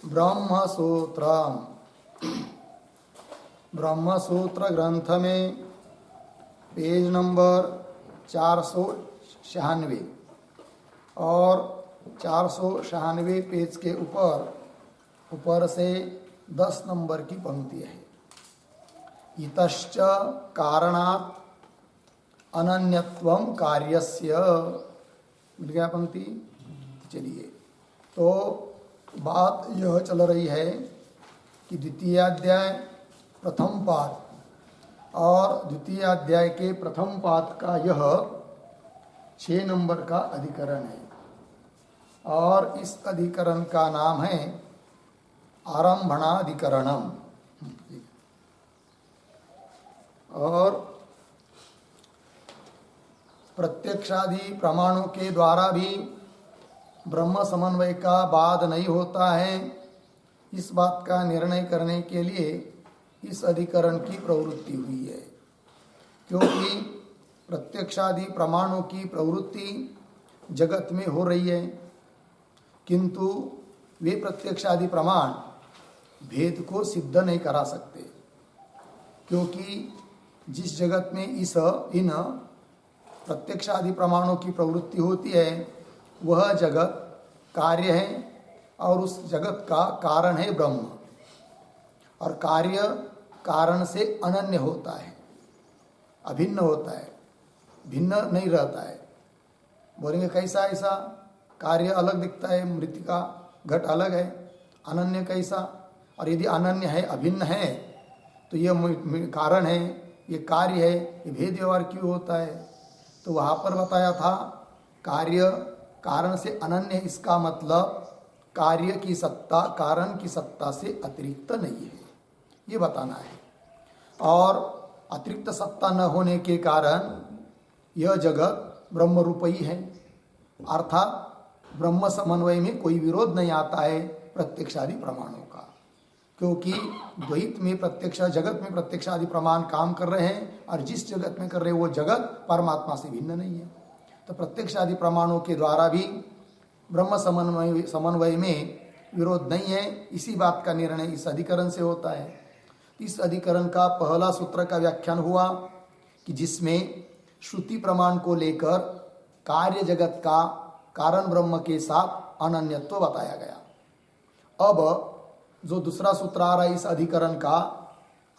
ब्रह्मसूत्र ब्रह्मसूत्र ग्रंथ में page number 496 और 496 पेज के ऊपर से 10 नंबर की पंक्ति है। इतश्च कारणात् अनन्यत्वं कार्यस्य, मिल गया पंक्ति। चलिए, तो बात यह चल रही है कि द्वितीय अध्याय प्रथम पाद और द्वितीय अध्याय के प्रथम पाद का यह 6 नंबर का अधिकरण है और इस अधिकरण का नाम है आरंभणाधिकरणम। और प्रत्यक्षादि प्रमाणों के द्वारा भी ब्रह्म समन्वय का बाद नहीं होता है, इस बात का निर्णय करने के लिए इस अधिकरण की प्रवृत्ति हुई है। क्योंकि प्रत्यक्षादि प्रमाणों की प्रवृत्ति जगत में हो रही है, किंतु वे प्रत्यक्षादि प्रमाण भेद को सिद्ध नहीं करा सकते, क्योंकि जिस जगत में इन प्रत्यक्षादि प्रमाणों की प्रवृत्ति होती है वह जगत कार्य है और उस जगत का कारण है ब्रह्म। और कार्य कारण से अनन्य होता है, अभिन्न होता है, भिन्न नहीं रहता है। बोलेंगे कैसा? ऐसा कार्य अलग दिखता है, मृतिका घट अलग है, अनन्य कैसा? और यदि अनन्य है, अभिन्न है, तो यह कारण है, ये कार्य है, ये भेद व्यवहार क्यों होता है? तो वहाँ पर बताया था कार्य कारण से अनन्य, इसका मतलब कार्य की सत्ता कारण की सत्ता से अतिरिक्त नहीं है, ये बताना है। और अतिरिक्त सत्ता न होने के कारण यह जगत ब्रह्म रूप ही है, अर्थात ब्रह्म समन्वय में कोई विरोध नहीं आता है प्रत्यक्षादि प्रमाणों का, क्योंकि द्वैत में प्रत्यक्ष जगत में प्रत्यक्षादि प्रमाण काम कर रहे हैं और जिस जगत में कर रहे हैं वो जगत परमात्मा से भिन्न नहीं है। तो प्रत्यक्षादि प्रमाणों के द्वारा भी ब्रह्म समन्वय में विरोध नहीं है, इसी बात का निर्णय इस अधिकरण से होता है। इस अधिकरण का पहला सूत्र का व्याख्यान हुआ कि जिसमें श्रुति प्रमाण को लेकर कार्य जगत का कारण ब्रह्म के साथ अनन्यत्व बताया गया। अब जो दूसरा सूत्र आ रहा है इस अधिकरण का,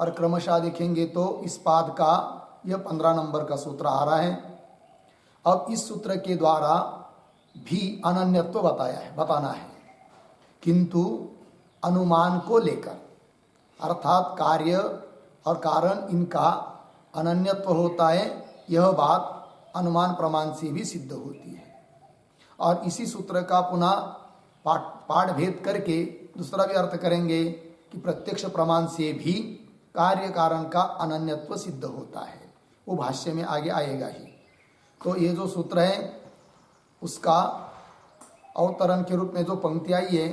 और क्रमशः देखेंगे तो इस पाद का यह 15 नंबर का सूत्र आ रहा है। अब इस सूत्र के द्वारा भी अनन्यत्व बताना है, किंतु अनुमान को लेकर, अर्थात कार्य और कारण इनका अनन्यत्व होता है, यह बात अनुमान प्रमाण से भी सिद्ध होती है। और इसी सूत्र का पुनः पाठ भेद करके दूसरा भी अर्थ करेंगे कि प्रत्यक्ष प्रमाण से भी कार्य कारण का अनन्यत्व सिद्ध होता है, वो भाष्य में आगे आएगा ही। तो ये जो सूत्र है उसका अवतरण के रूप में जो पंक्ति आई है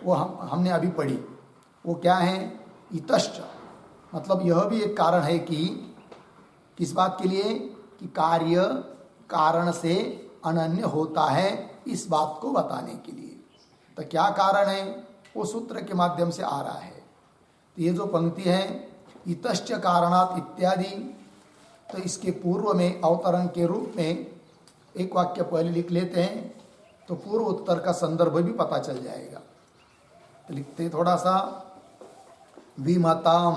वो हमने अभी पढ़ी। वो क्या है? इतश्च, मतलब यह भी एक कारण है कि किस बात के लिए? कि कार्य कारण से अनन्य होता है, इस बात को बताने के लिए। तो क्या कारण है वो सूत्र के माध्यम से आ रहा है। तो ये जो पंक्ति है इतश्च कारणात् इत्यादि, तो इसके पूर्व में अवतरण के रूप में एक वाक्य पहले लिख लेते हैं, तो पूर्व उत्तर का संदर्भ भी पता चल जाएगा। तो लिखते हैं थोड़ा सा, विमताम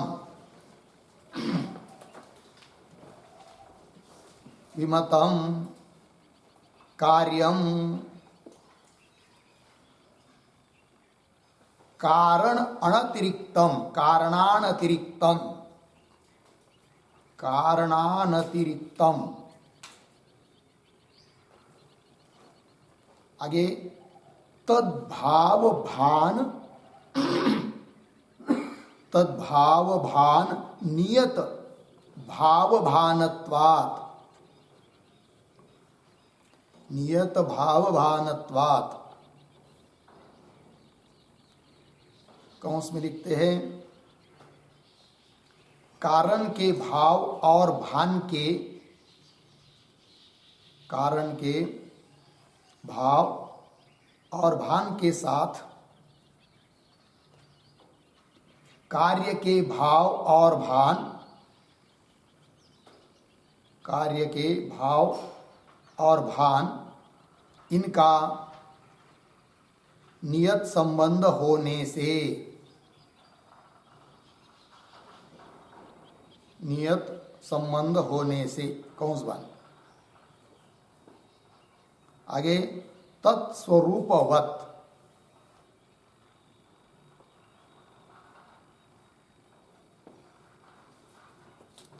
विमतम कार्यम कारण अनतिरिक्तम कारणानतिरिक्तम आगे तद्भाव भान नियत भाव भानत्वात् कौंस में लिखते हैं कारण के भाव और भान के, कारण के भाव और भान के साथ कार्य के भाव और भान, कार्य के भाव और भान इनका नियत संबंध होने से, नियत संबंध होने से, कौंस बान आगे, तत्स्वरूपवत,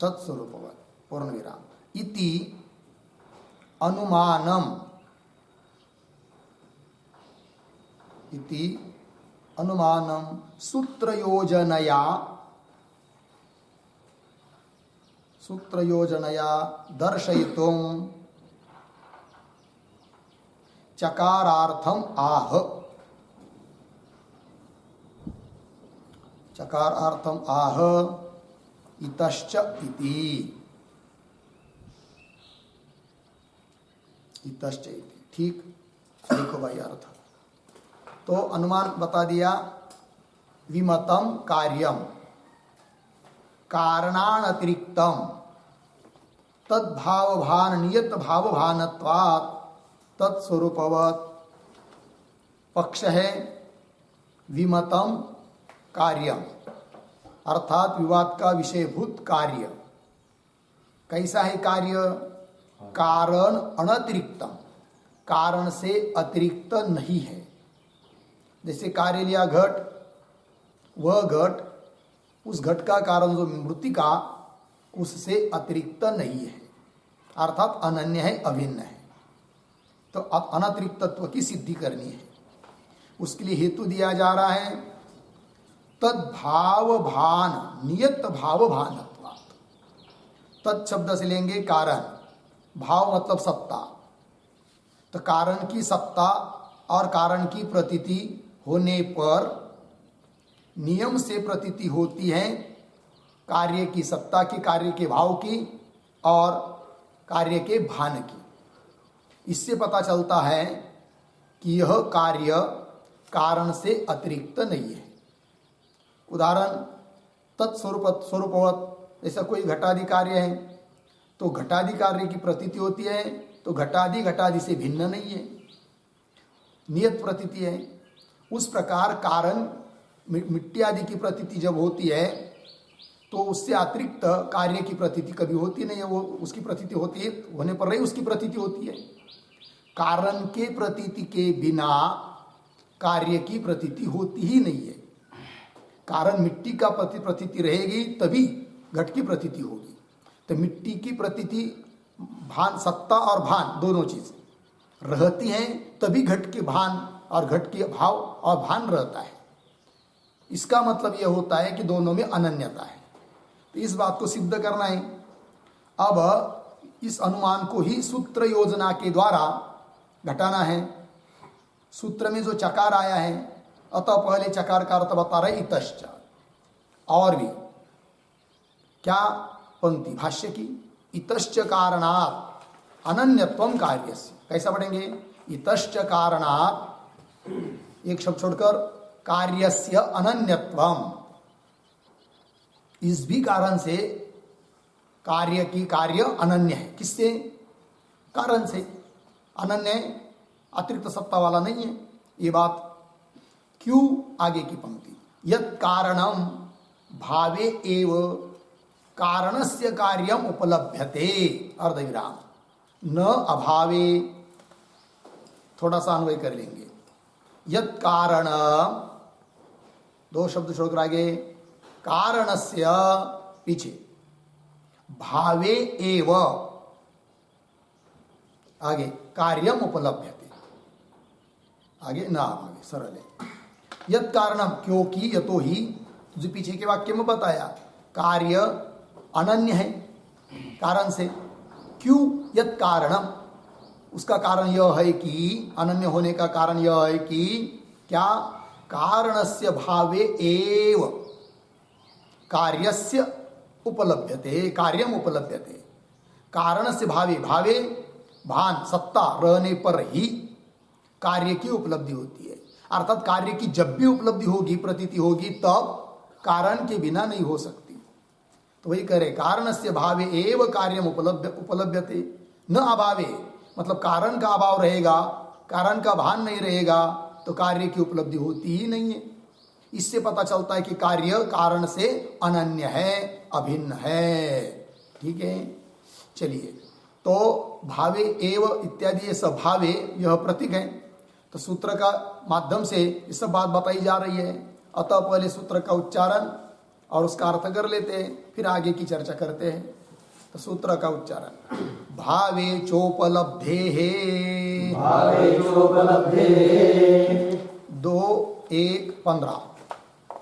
तत्स्वरूपवत पूर्ण विराम, इति अनुमानम, इति अनुमानम सूत्रयोजनया, सूत्रयोजनया दर्शयितुं चकारार्थम आह, चकारार्थम आह इतश्च इति, इतश्च इति। ठीक, देखो भाई अर्थ। तो अनुमान बता दिया, विमतम कार्यम कारणानतिरिक्तम तद्भावभान नियत भावभानत्वात् तत्स्वरूपवत् पक्ष है विमतम कार्यम, अर्थात विवाद का विषयभूत कार्य। कैसा है कार्य? कारण अनतिरिक्तम, कारण से अतिरिक्त नहीं है। जैसे कार्य लिया घट, वह घट, उस घट का कारण जो मृत्तिका, उससे अतिरिक्त नहीं है, अर्थात अनन्य है, अभिन्न है। तो अनतिरिक्तत्व की सिद्धि करनी है। उसके लिए हेतु दिया जा रहा है तद्भाव भान नियत भाव भानत्वात्। तत् शब्द से लेंगे कारण, भाव मतलब सत्ता। तो कारण की सत्ता और कारण की प्रतीति होने पर नियम से प्रतीति होती है कार्य की सत्ता की, कार्य के भाव की और कार्य के भान की। इससे पता चलता है कि यह कार्य कारण से अतिरिक्त नहीं है। उदाहरण तत्स्वरूपवत, जैसा कोई घटादि कार्य है तो घटादि कार्य की प्रतीति होती है, तो घटादि घटादि से भिन्न नहीं है, नियत प्रतीति है। उस प्रकार कारण मिट्टी आदि की प्रतीति जब होती है तो उससे अतिरिक्त कार्य की प्रतीति कभी होती नहीं है। वो उसकी प्रतीति होती है, होने पर ही उसकी प्रतीति होती है। कारण के प्रतीति के बिना कार्य की प्रतीति होती ही नहीं है। कारण मिट्टी का प्रतीति रहेगी तभी घट की प्रतीति होगी। तो मिट्टी की प्रतीति भान, सत्ता और भान दोनों चीज रहती हैं, तभी घट के भान और घट के भाव और भान रहता है। इसका मतलब यह होता है कि दोनों में अनन्यता है। तो इस बात को सिद्ध करना है। अब इस अनुमान को ही सूत्र योजना के द्वारा घटाना है। सूत्र में जो चकार आया है, अतः पहले चकार का अर्थ बता रहे इतश्च, और भी क्या पंक्ति भाष्य की, इतश्च कारणात् अनन्यत्वम कार्यस्य। कैसा पढ़ेंगे? इतश्च कारणात्, एक शब्द छोड़कर, कार्यस्य अनन्यत्वम, इस भी कारण से कार्य की कार्य अनन्य है। किससे? कारण से अनन्य है, अतिरिक्त सत्ता वाला नहीं है। ये बात क्यों? आगे की पंक्ति, यत् कारणम भावे एव कारणस्य कार्यम उपलभ्यते, अर्धविराम, न अभावे। थोड़ा सा अन्वय कर लेंगे। यत् कारण, दो शब्द छोड़कर आगे, कारणस्य पीछे, भावे एव आगे कार्यम उपलभ्यते, आगे ना आगे सरल है। यत् कारणम, क्योंकि, यतो ही, जो पीछे के वाक्य में बताया, कार्य अनन्य है कारण से। क्यों? यत् कारणम, उसका कारण यह है कि, अनन्य होने का कारण यह है कि क्या? कारणस्य भावे एव कार्यस्य उपलभ्यते, कार्यम उपलभ्यते। कारणस्य भावे, भावे भान सत्ता रहने पर ही कार्य की उपलब्धि होती है। अर्थात कार्य की जब भी उपलब्धि होगी, प्रतीति होगी, तब कारण के बिना नहीं हो सकती। तो वही करे कारणस्य भावे एव कार्यम उपलभ्यते न अभावे, मतलब कारण का अभाव रहेगा, कारण का भान नहीं रहेगा तो कार्य की उपलब्धि होती ही नहीं है। इससे पता चलता है कि कार्य कारण से अनन्य है, अभिन्न है। ठीक है, चलिए, तो भावे एव इत्यादि ये सब भावे यह प्रतीक है। तो सूत्र का माध्यम से ये सब बात बताई जा रही है। अतः पहले सूत्र का उच्चारण और उसका अर्थ कर लेते हैं, फिर आगे की चर्चा करते हैं। तो सूत्र का उच्चारण भावे चोपलब्धे है, भावे चोपलब्धे 2:1:15।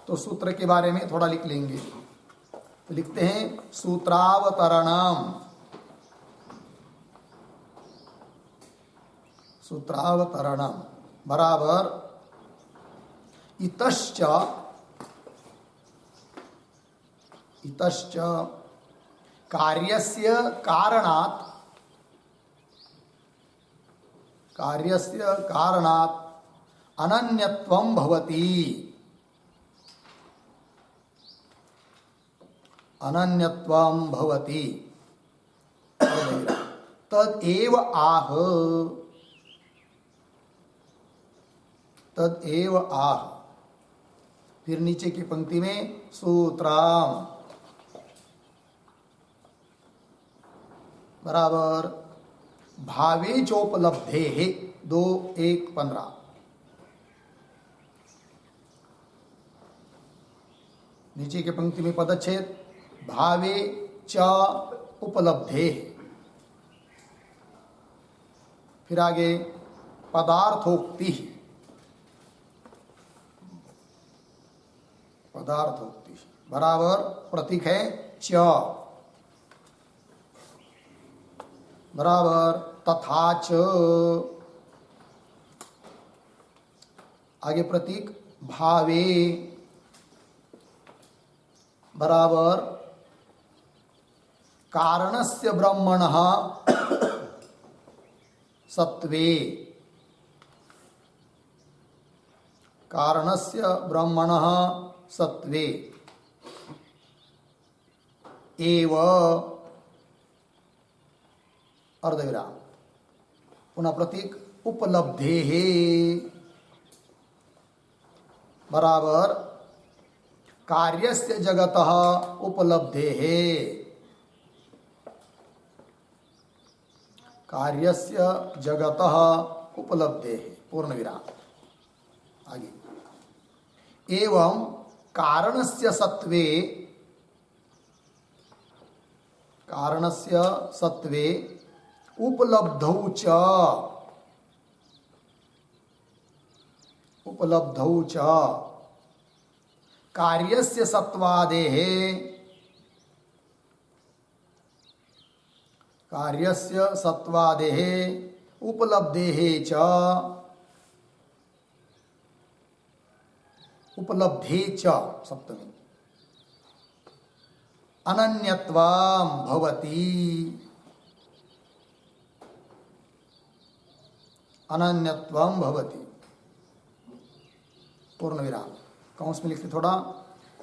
तो सूत्र के बारे में थोड़ा लिख लेंगे। तो लिखते हैं सूत्रावतरणम, सूत्रावतरणम बराबर इतश्च कार्यस्य कारणात् अनन्यत्वं भवति, अनन्यत्वं भवति तदेव आह, तदेव आह। फिर नीचे की पंक्ति में सूत्रम बराबर भावे चोपलब्धे 2:1:15। नीचे की पंक्ति में पदच्छेद भावे च उपलब्धे, फिर आगे पदार्थोक्ति, पदार्थोक्ति बराबर प्रतीक है च बराबर तथा च, आगे प्रतीक भावे बराबर कारणस्य ब्रह्मणः सत्वे, कारणस्य ब्रह्मणः सत्वे एव अर्धविराम, पुनः प्रतीक उपलब्धे है बराबर कार्यस्य जगतः उपलब्धे है, कार्यस्य जगतः उपलब्धे है पूर्ण विराम। आगे एवं कारणस्य सत्वे, कारणस्य सत्वे उपलब्धौ च, उपलब्धौ च कार्यस्य सत्वादेः, कार्यस्य सत्वादेः उपलब्धेः च, उपलब्धे च सप्तमी अनन्यत्वं भवति, अनन्यत्वं भवति पूर्ण विराम। कौंस में लिखते थोड़ा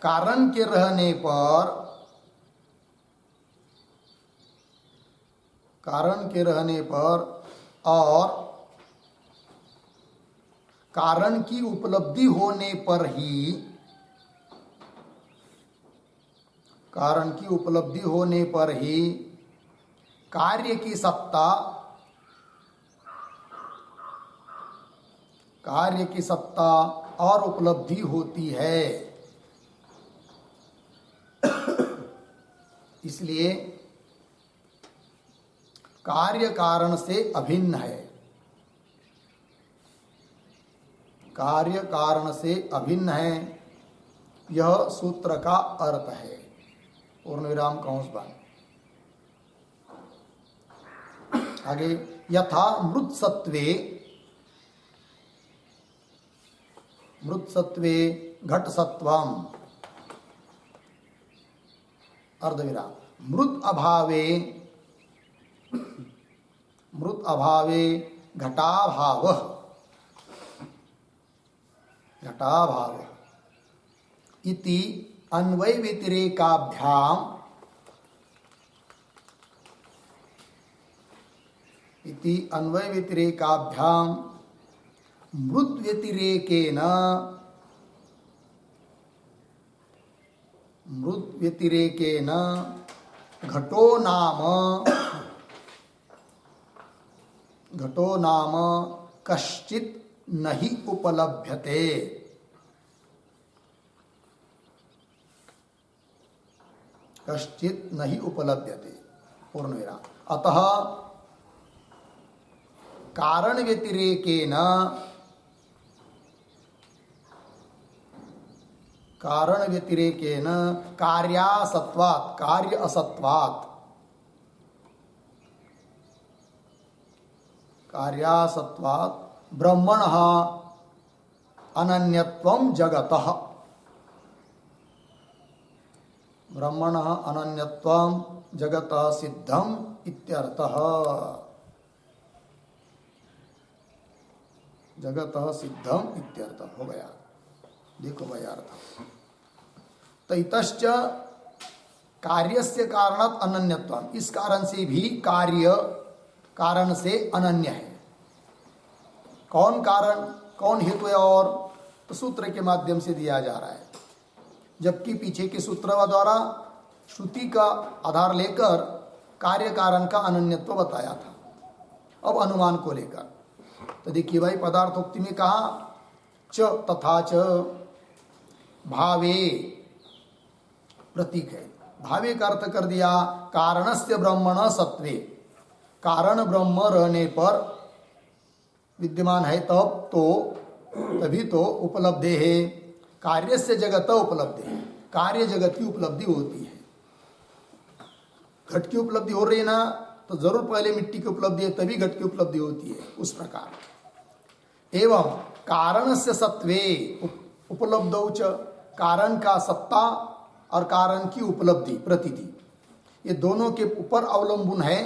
कारण के रहने पर, कारण के रहने पर और कारण की उपलब्धि होने पर ही, कारण की उपलब्धि होने पर ही कार्य की सत्ता, कार्य की सत्ता और उपलब्धि होती है। इसलिए कार्य कारण से अभिन्न है, कार्य कारण से अभिन्न है, यह सूत्र का अर्थ है। पूर्ण विराम कंस बंद। आगे यथा मृत सत्वे, मृत सत्वे घट सत्वम अर्धविराम, मृत अभावे, मृत अभावे घटाभाव, घटाभाव इति अन्वय व्यतिरेकाभ्याम इति अन्वय व्यतिरेकाभ्याम मृद व्यतिरेकेन घटो नाम कश्चित् नहि उपलभ्यते। कश्चित् नहि उपलभ्यते पूर्णविराम। अतः कारण व्यतिरेकेन कार्यासत्वात् कार्य असत्वात् ब्रह्मणः अनन्यत्वं जगतः जगतः सिद्धम इत्यर्थः। जगतः सिद्धम इत्यर्थः हो गया। देखो भाई अर्थ तैतश्च कार्यस्य कारणात् अनन्यत्वम्, इस कारण से भी कार्य कारण से अनन्य है। कौन कारण कौन हेतु है? और तो सूत्र के माध्यम से दिया जा रहा है, जबकि पीछे के सूत्र द्वारा श्रुति का आधार लेकर कार्य कारण का अनन्यत्व बताया था। अब अनुमान को लेकर तो देखिए भाई, पदार्थोक्ति में कहा च तथा च भावे प्रतीक है। भावे का अर्थ कर दिया कारणस्य ब्रह्मण सत्वे, कारण ब्रह्म रहने पर विद्यमान है तभी तो उपलब्धि है। कार्यस्य जगत उपलब्धि है, कार्य जगत की उपलब्धि होती है। घट की उपलब्धि हो रही है ना, तो जरूर पहले मिट्टी की उपलब्धि है, तभी घट की उपलब्धि होती है। उस प्रकार एवं कारणस्य सत्वे उपलब्धौ च, कारण का सत्ता और कारण की उपलब्धि प्रतीति, ये दोनों के ऊपर अवलंबन है,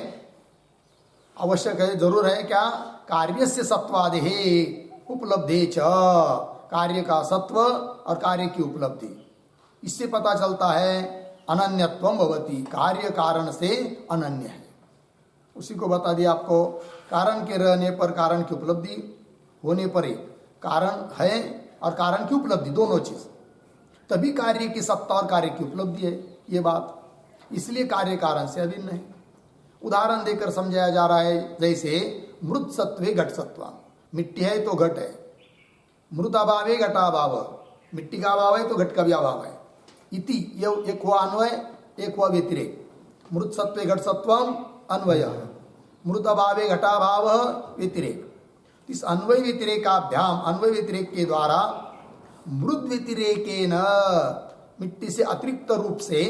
आवश्यक है, जरूर है। क्या? कार्यस्य सत्वादेहे उपलब्धे च, कार्य का सत्व और कार्य की उपलब्धि। इससे पता चलता है अनन्यत्वम भवति, कार्य कारण से अनन्य है। उसी को बता दिया आपको, कारण के रहने पर कारण की उपलब्धि होने पर ही कारण है और कारण की उपलब्धि दोनों चीज, तभी कार्य की सत्ता और कार्य की उपलब्धि है ये बात। इसलिए कार्य कारण से अभिन्न है। उदाहरण देकर समझाया जा रहा है, जैसे मृत सत्वे घट सत्वा, मिट्टी है तो घट है, मृत अभावे घटाभाव, मिट्टी का अभाव है तो घट का भी अभाव है। इति ये एक हुआ अन्वय, एक हुआ व्यतिरेक। मृत सत्वे घट सत्वम अन्वय, मृत अभावे घटाभाव व्यतिरेक। इस अन्वय व्यतिरेकाभ्याम, अन्वय व्यतिरेक के द्वारा मृद व्यतिरेकेन, मिट्टी से अतिरिक्त रूप से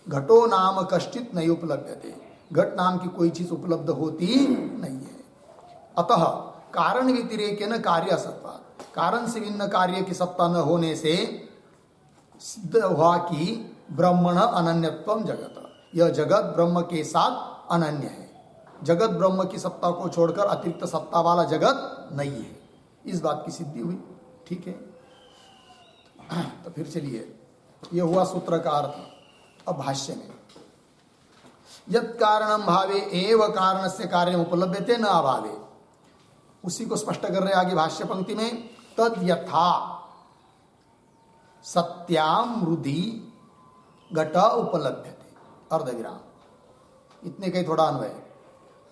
घटो नाम कश्चित नहीं उपलभ्यते, घट नाम की कोई चीज उपलब्ध होती नहीं है। अतः कारण व्यतिरेकेन कार्य असत्वात्, कारण से भिन्न कार्य की सत्ता न होने से सिद्ध हुआ कि ब्रह्मण अनन्यत्वम जगत, यह जगत ब्रह्म के साथ अनन्य है। जगत ब्रह्म की सत्ता को छोड़कर अतिरिक्त सत्ता वाला जगत नहीं है। इस बात की सिद्धि हुई। ठीक है, तो फिर चलिए, यह हुआ सूत्र का अर्थ। अब भाष्य में यत् कारणम भावे एव कारणस्य कार्यम उपलभ्यते न अभावे, उसी को स्पष्ट कर रहे आगे भाष्य पंक्ति में। तद यथा सत्याम मृदि घट उपलभ्यते, अर्धविराम, इतने कहीं थोड़ा अन्वय।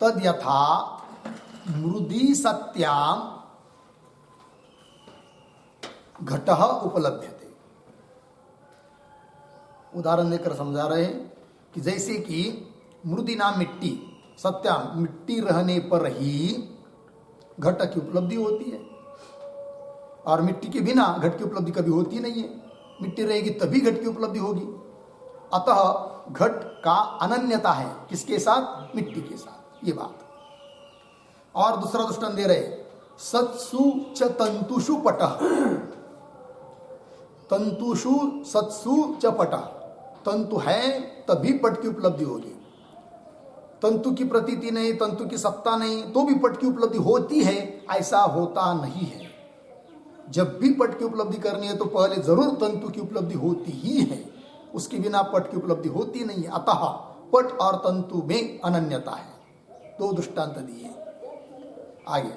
तद यथा मृदि सत्याम घट उपलभ्यते, उदाहरण देकर समझा रहे हैं कि जैसे कि मृदि नाम मिट्टी, सत्याम मिट्टी रहने पर ही घट की उपलब्धि होती है, और मिट्टी के बिना घट की उपलब्धि कभी होती नहीं है। मिट्टी रहेगी तभी घट की उपलब्धि होगी। अतः घट का अनन्यता है किसके साथ? मिट्टी के साथ, ये बात। और दूसरा दृष्टांत दे रहे, सत्सु च तंतुषु पटः, तंतुषु सत्सु च पटः, तंतु है तभी पट की उपलब्धि होगी। तंतु की प्रतीति नहीं, तंतु की सत्ता नहीं, तो भी पट की उपलब्धि होती है, ऐसा होता नहीं है। जब भी पट की उपलब्धि करनी है तो पहले जरूर तंतु की उपलब्धि होती ही है। उसके बिना पट की उपलब्धि होती नहीं है। अतः पट और तंतु में अनन्यता है। दो दृष्टांत दिए। आगे,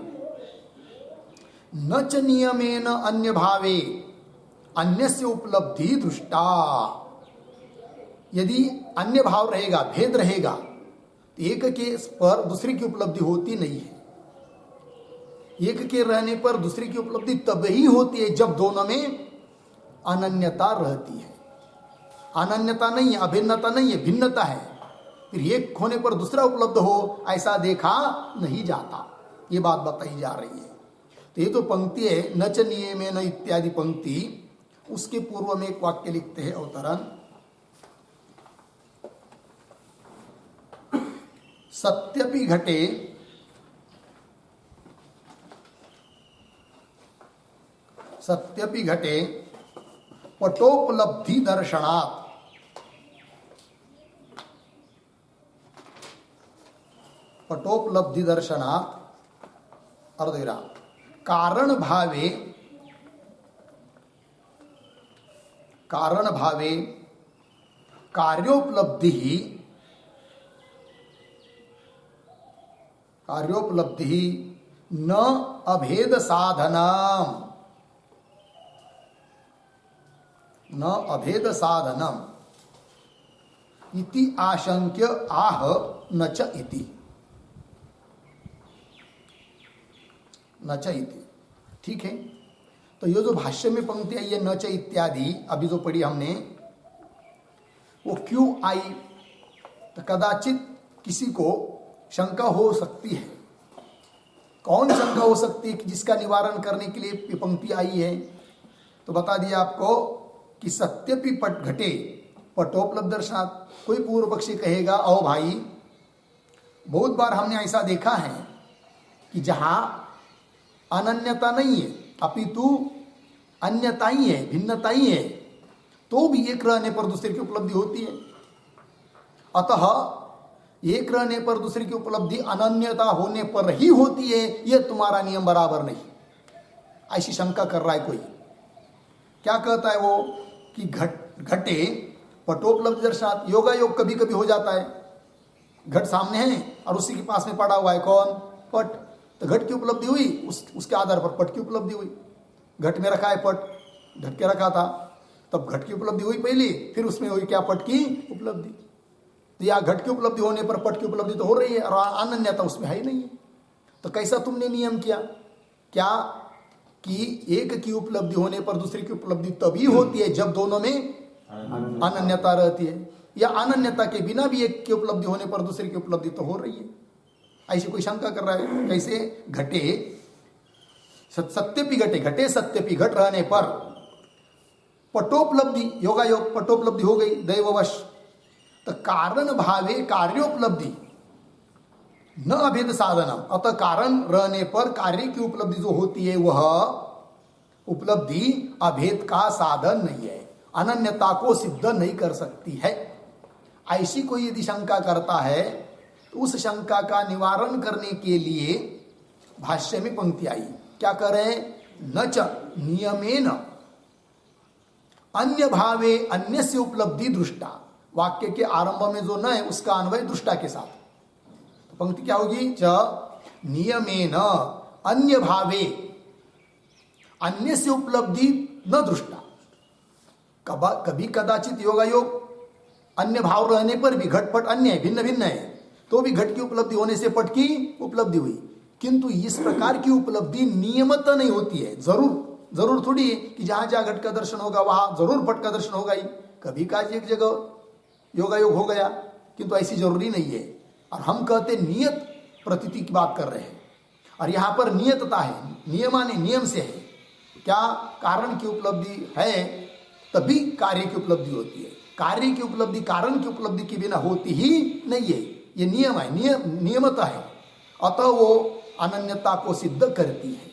न च नियमेन अन्य भावे अन्यस्य उपलब्धि दृष्टा। यदि अन्य भाव रहेगा, भेद रहेगा, तो एक के पर दूसरे की उपलब्धि होती नहीं है। एक के रहने पर दूसरे की उपलब्धि तब ही होती है जब दोनों में अनन्यता रहती है। अनन्यता नहीं है, अभिन्नता नहीं है, भिन्नता है। फिर एक होने पर दूसरा उपलब्ध हो, ऐसा देखा नहीं जाता। ये बात बताई जा रही है। तो ये तो पंक्ति है, न च नियमेन इत्यादि पंक्ति। उसके पूर्व में एक वाक्य लिखते हैं अवतरण, सत्यपि घटे सत्यपि घटे पटोपलब्धि दर्शनात् पटोपलब्धि दर्शनात् अर्धेरा कारण भावे कार्योपलब्धि न अभेद साधनम इति आशंक्य आह न च इति। ठीक है। तो ये जो भाष्य में पंक्ति आई है न च इत्यादि, अभी जो पढ़ी हमने, वो क्यों आई? तो कदाचित किसी को शंका हो सकती है। कौन शंका हो सकती है कि जिसका निवारण करने के लिए पंक्ति आई है? तो बता दिया आपको कि सत्यपि पट घटे पटोपलब्ध दर्शनात्। कोई पूर्व पक्षी कहेगा, ओ भाई, बहुत बार हमने ऐसा देखा है कि जहां अनन्यता नहीं है, अपितु अन्यता ही है, भिन्नता ही है, तो भी एक रहने पर दूसरे की उपलब्धि होती है। अतः एक रहने पर दूसरे की उपलब्धि अनन्यता होने पर ही होती है, यह तुम्हारा नियम बराबर नहीं। ऐसी शंका कर रहा है कोई। क्या कहता है वो कि घटे पटोपलब्धि दर्शनात्। योगा योग कभी कभी हो जाता है, घट सामने है और उसी के पास में पड़ा हुआ है कौन? पट। तो घट की उपलब्धि हुई, उसके आधार पर पट की उपलब्धि हुई। घट में रखा है पट, ढक के रखा था, तब घट की उपलब्धि हुई पहले, फिर उसमें हुई क्या? पट की उपलब्धि। तो या घट की उपलब्धि होने पर पट की उपलब्धि तो हो रही है और अनन्यता उसमें है ही नहीं है। तो कैसा तुमने नियम किया? क्या कि एक की उपलब्धि होने पर दूसरे की उपलब्धि तभी होती है जब दोनों में अनन्यता रहती है, या अनन्यता के बिना भी एक की उपलब्धि होने पर दूसरे की उपलब्धि तो हो रही है। ऐसी कोई शंका कर रहा है। कैसे? घटे सत्यपि घटे, घटे सत्यपि, घट रहने पर पटोपलब्धि, योगा योग पटोपलब्धि हो गई दैववश। तो कारण भावे कार्योपलब्धि न अभेद साधनम। अतः कारण रहने पर कार्य की उपलब्धि जो होती है वह उपलब्धि अभेद का साधन नहीं है, अनन्यता को सिद्ध नहीं कर सकती है। ऐसी कोई यदि शंका करता है तो उस शंका का निवारण करने के लिए भाष्य में पंक्ति आई। क्या कह रहे हैं? न च नियमेन अन्य भावे अन्यस्य उपलब्धि दृष्टा। वाक्य के आरंभ में जो न है उसका अन्वय दृष्टा के साथ। तो पंक्ति क्या होगी? च नियमेन अन्य भावे अन्यस्य उपलब्धि न दृष्टा। कभी कदाचित योगा योग अन्य भाव रहने पर भी घटपट अन्य है, भिन्न भिन्न है, तो भी घट की उपलब्धि होने से पट की उपलब्धि हुई। किंतु इस प्रकार की उपलब्धि नियमतः नहीं होती है। जरूर थोड़ी है कि जहां जहां घट का दर्शन होगा वहां जरूर पट का दर्शन होगा ही। कभी का एक जगह योगा योग हो गया, किंतु ऐसी जरूरी नहीं है। और हम कहते नियत प्रतीति की बात कर रहे हैं, और यहां पर नियतता है, नियमाने नियम से है। क्या? कारण की उपलब्धि है तभी कार्य की उपलब्धि होती है। कार्य की उपलब्धि कारण की उपलब्धि के बिना होती ही नहीं है। ये नियम है, नियमता है। अतः वो अनन्यता को सिद्ध करती है।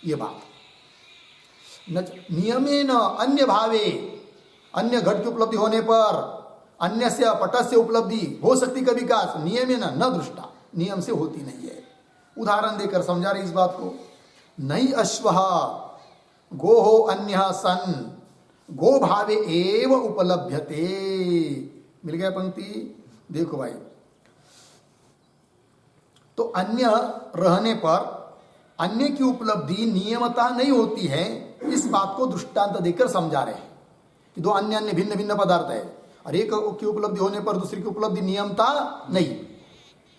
ये बात नियमेन अन्य भावे, अन्य घट की उपलब्धि होने पर अन्य से पटस्य उपलब्धि हो सकती कभी का, नियमेन न दृष्टा, नियम से होती नहीं है। उदाहरण देकर समझा रही इस बात को। नहीं अश्वः गोहो अन्यः सन् गो भावे एव उपलभ्यते। मिल गया पंक्ति? देखो भाई, तो अन्य रहने पर अन्य की उपलब्धि नियमता नहीं होती है, इस बात को दृष्टांत देकर समझा रहे हैं कि दो अन्य अन्य भिन्न भिन्न पदार्थ है और एक की उपलब्धि होने पर दूसरी की उपलब्धि नियमता नहीं है।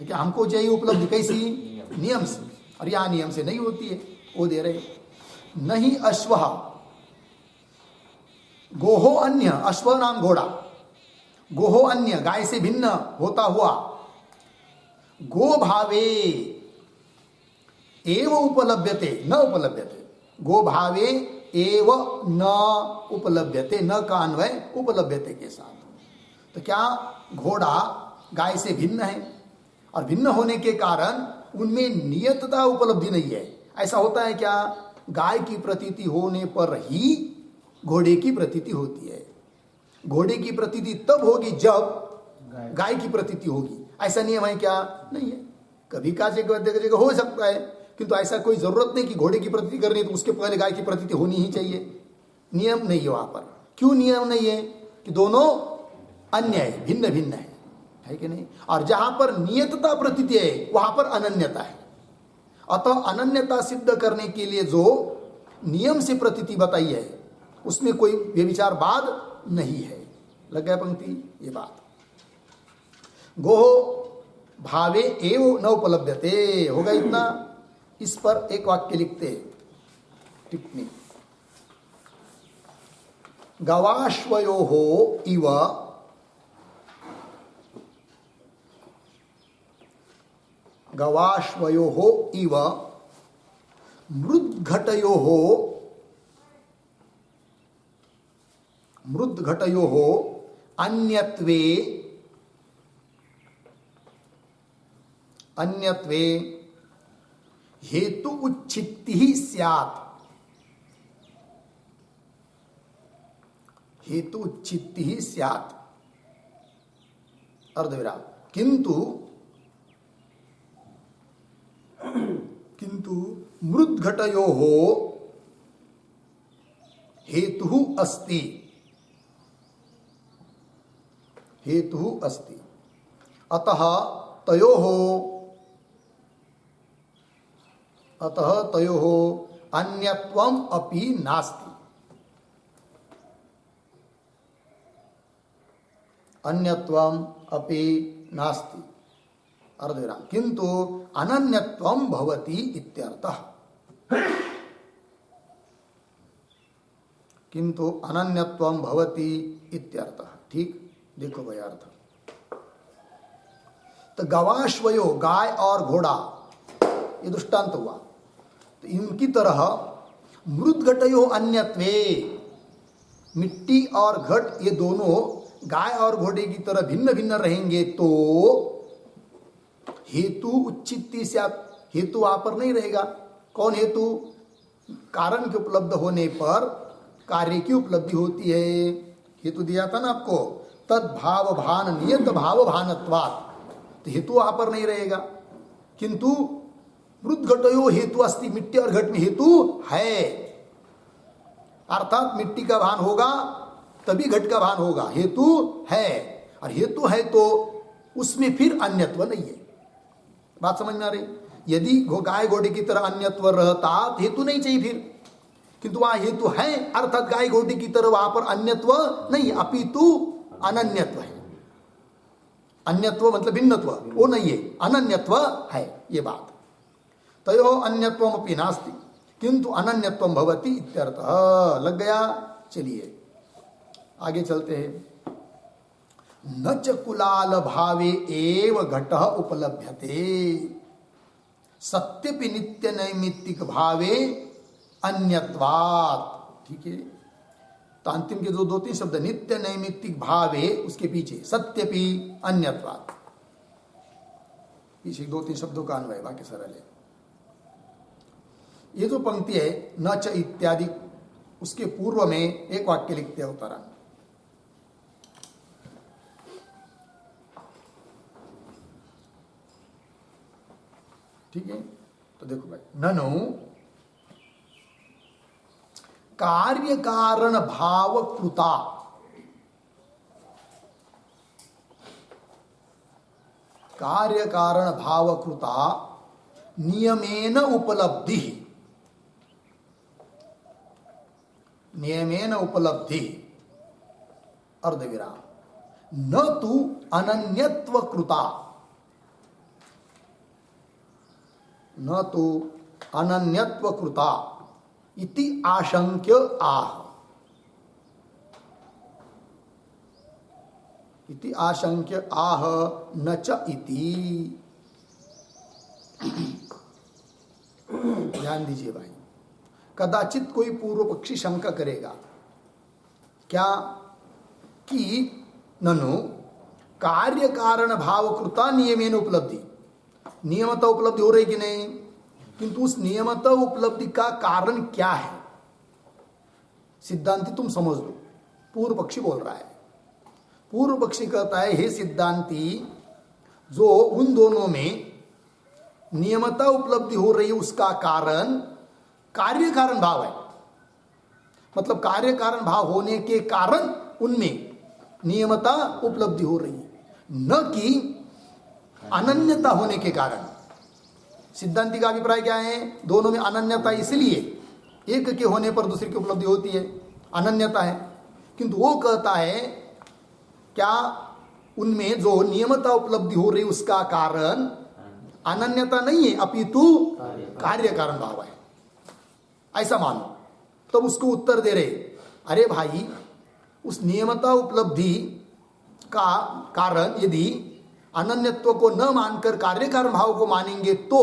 कि हमको चाहिए उपलब्धि कैसी? नियम से, और यह नियम से नहीं होती है, वो दे रहे। नहीं अश्व गोहो अन्य, अश्व नाम घोड़ा, गोहो अन्य गाय से भिन्न होता हुआ गो भावे एव उपलभ्यते न उपलभ्यते, गो भावे एव न उपलभ्यते, न का अन्वय उपलभ्यते के साथ। तो क्या घोड़ा गाय से भिन्न है और भिन्न होने के कारण उनमें नियतता उपलब्धि नहीं है। ऐसा होता है क्या? गाय की प्रतीति होने पर ही घोड़े की प्रतीति होती है। घोड़े की प्रतीति तब होगी जब गाय की प्रतीति होगी। ऐसा नियम है क्या? नहीं है। कभी का जगह हो सकता है, किंतु ऐसा कोई जरूरत नहीं कि घोड़े की प्रतीति करनी है तो उसके पहले गाय की प्रतीति होनी ही चाहिए। नियम नहीं है वहां पर। क्यों नियम नहीं है? कि दोनों अन्य है, भिन्न भिन्न है कि नहीं? और जहां पर नियतता प्रतीति है वहां पर अनन्यता है। अतः अनन्यता सिद्ध करने के लिए जो नियम से प्रतीति बताई है उसमें कोई व्यभिचार बाद नहीं है। लग गया पंक्ति? ये बात। गो भावे एव न उपलभ्यते, होगा इतना। इस पर एक वाक्य लिखते टिप्पणी। गवाश्वयोः इव गवाश्वयोः इव मृद्घटयोः अन्यत्वे हेतु उच्छित्तिः स्यात्। हेतु उच्छित्तिः स्यात् अर्धविराम। किंतु मृद्घटयोः हेतुः अस्ति। अतः तयोः अन्यत्वम् अपि नास्ति। अर्धविराम। किंतु अनन्यत्वं भवति इत्यर्थः। ठीक, देखो भाई अर्थ। तो गवाश्वयो गाय और घोड़ा ये दृष्टांत हुआ। तो इनकी तरह मृद्घटयो अन्यत्वे, मिट्टी और घट ये दोनों गाय और घोड़े की तरह भिन्न भिन्न रहेंगे तो हेतु उच्चित्ति स्यात्, हेतु वहां पर नहीं रहेगा। कौन हेतु? कारण के उपलब्ध होने पर कार्य की उपलब्धि होती है। हेतु दिया था ना आपको, तद भाव भान नियत भाव भानत्वात्, तो हेतु वहां पर नहीं रहेगा। किंतु मृद्घटयो हेतु अस्ति, मिट्टी और घट में हेतु है, अर्थात मिट्टी का भान होगा तभी घट का भान होगा। हेतु है, और हेतु है तो उसमें फिर अन्यत्व नहीं है। बात समझ में आ रही? यदि गाय घोड़े की तरह अन्यत्व रहता तो हेतु नहीं चाहिए फिर, किंतु वहां हेतु है, अर्थात गाय घोड़े की तरह वहां पर अन्यत्व नहीं, अपितु अनन्यत्व है। अन्यत्व मतलब भिन्नत्व वो नहीं है, अनन्यत्व है, ये बात। तयोः अन्यत्वम् अपि नास्ति किंतु अनन्यत्वं भवति इत्यर्थः। लग गया? चलिए आगे चलते हैं। न च कुलाल भावे एव घटः उपलभ्यते, सत्यपि नित्य नैमित्तिक भावे अन्यत्वात्। ठीक है, तो अंतिम के जो दो तीन शब्द नित्य नैमित्तिक भावे, उसके पीछे सत्यपि अन्यत्वात्, पीछे दो तीन शब्दों का अन्वय, बाकी सरल है। ये जो पंक्ति है न च इत्यादि, उसके पूर्व में एक वाक्य लिखते हैं उत्तरण। ठीक है, तो देखो भाई, ननु कार्य कारण भाव कृता, कार्य कारण भाव कृता नियमेन उपलब्धि, नियमेन उपलब्धि अर्धविराम, न तु अनन्यत्व कृता, न तो अनन्यत्व कृता इति आशंक्य आह, इति आशंक्य आह न च इति। ध्यान दीजिए भाई, कदाचित कोई पूर्व पक्षी शंका करेगा क्या कि ननु कार्य कारण भाव कृता नियमेन उपलब्धि, नियमता उपलब्धि हो रही कि नहीं, किंतु उस नियमता उपलब्धि का कारण क्या है, सिद्धांती तुम समझ लो। पूर्व पक्षी बोल रहा है, पूर्व पक्षी कहता है हे सिद्धांती, जो उन दोनों में नियमता उपलब्धि हो रही है उसका कारण कार्य कारण भाव है, मतलब कार्य कारण भाव होने के कारण उनमें नियमता उपलब्धि हो रही है, न कि अनन्यता होने के कारण। सिद्धांति का अभिप्राय क्या है, दोनों में अनन्यता इसलिए, एक के होने पर दूसरे की उपलब्धि होती है, अनन्यता है, किंतु वो कहता है क्या उनमें जो नियमता उपलब्धि हो रही उसका कारण अनन्यता नहीं है अपितु कार्य कारण भाव है, ऐसा मानो। तब उसको उत्तर दे रहे, अरे भाई उस नियमता उपलब्धि का कारण यदि अनन्यत्व को न मानकर कार्य कारण भाव को मानेंगे तो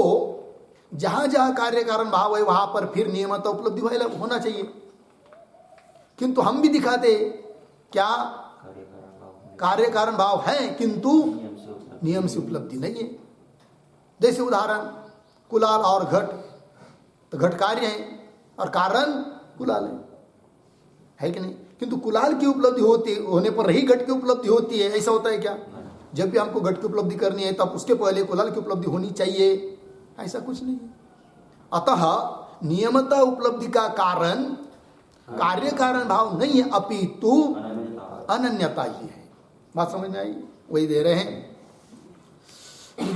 जहां जहां कार्य कारण भाव है वहां पर फिर नियमता उपलब्धि होना चाहिए, किंतु हम भी दिखाते क्या कार्य कारण भाव है किंतु नियम से उपलब्धि नहीं है। जैसे उदाहरण कुलाल और घट, तो घट कार्य है और कारण कुलाल है कि नहीं, किंतु कुलाल की उपलब्धि होने पर ही घट की उपलब्धि होती है, ऐसा होता है क्या? जब भी हमको घट की उपलब्धि करनी है तब उसके पहले कुलाल की उपलब्धि होनी चाहिए, ऐसा कुछ नहीं है। अतः नियमता उपलब्धि का कारण कार्य कारण भाव नहीं है अपितु अनन्यता ही है। बात समझ में आई? वही दे रहे हैं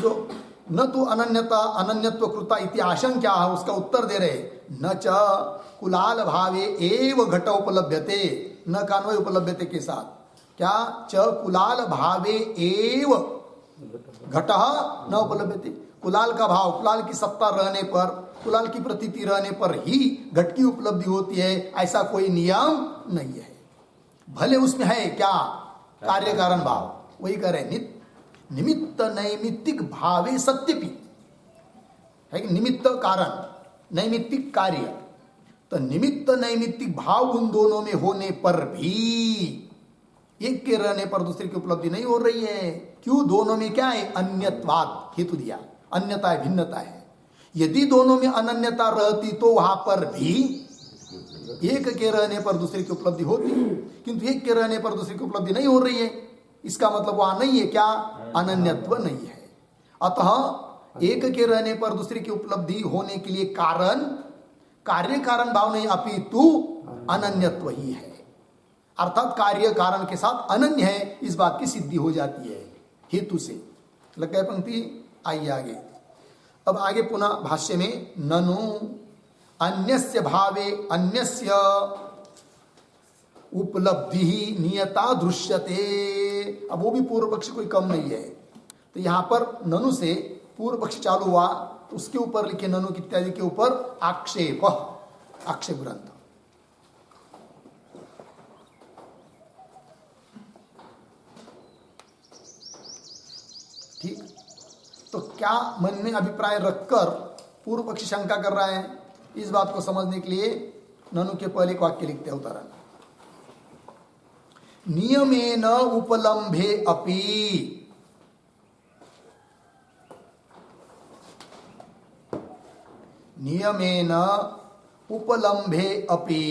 जो न तो अनन्यता अनन्यत्व कृता इति आशंका है, उसका उत्तर दे रहे न च कुलाल भावे एव घट उपलभ्यते, न कान्वय उपलभ्यते के साथ क्या च कुलाल भावे एव घट न उपलभ्यते, कुलाल का भाव, कुलाल की सत्ता रहने पर, कुलाल की प्रतीति रहने पर ही घट की उपलब्धि होती है, ऐसा कोई नियम नहीं है। भले उसमें है क्या कार्य कारण भाव, वही कह रहे निमित्त नैमित्तिक भावे सत्यपि है कि निमित्त कारण नैमित्तिक कार्य, तो निमित्त नैमित्तिक भाव उन दोनों में होने पर भी एक के रहने पर दूसरे की उपलब्धि नहीं हो रही है। क्यों? दोनों में क्या है? अन्यत्वाद हेतु दिया, अन्यता है, भिन्नता है। यदि दोनों में अनन्यता रहती तो वहां पर भी एक के रहने पर दूसरे की उपलब्धि होती, किंतु एक के रहने पर दूसरे की उपलब्धि नहीं हो रही है, इसका मतलब वहां नहीं है क्या? अनन्यत्व नहीं है। अतः एक के रहने पर दूसरे की उपलब्धि होने के लिए कारण कार्य कारण भाव नहीं अपितु अनन्यत्व ही है, अर्थात कार्य कारण के साथ अनन्य है, इस बात की सिद्धि हो जाती है हेतु से। लग गए पंक्ति? आइए आगे। अब आगे पुनः भाष्य में ननु अन्यस्य भावे अन्यस्य उपलब्धि नियता दृश्यते, अब वो भी पूर्व पक्ष कोई कम नहीं है, तो यहां पर ननु से पूर्व पक्ष चालू हुआ, उसके ऊपर लिखे ननु इत्यादि के ऊपर आक्षेप, आक्षेप ग्रंथ। ठीक, तो क्या मन में अभिप्राय रखकर पूर्व पक्षी शंका कर रहा है, इस बात को समझने के लिए ननु के पहले एक वाक्य लिखते हैं उदाहरण, नियमेन उपलम्भे अपि, नियमेन उपलम्भे अपि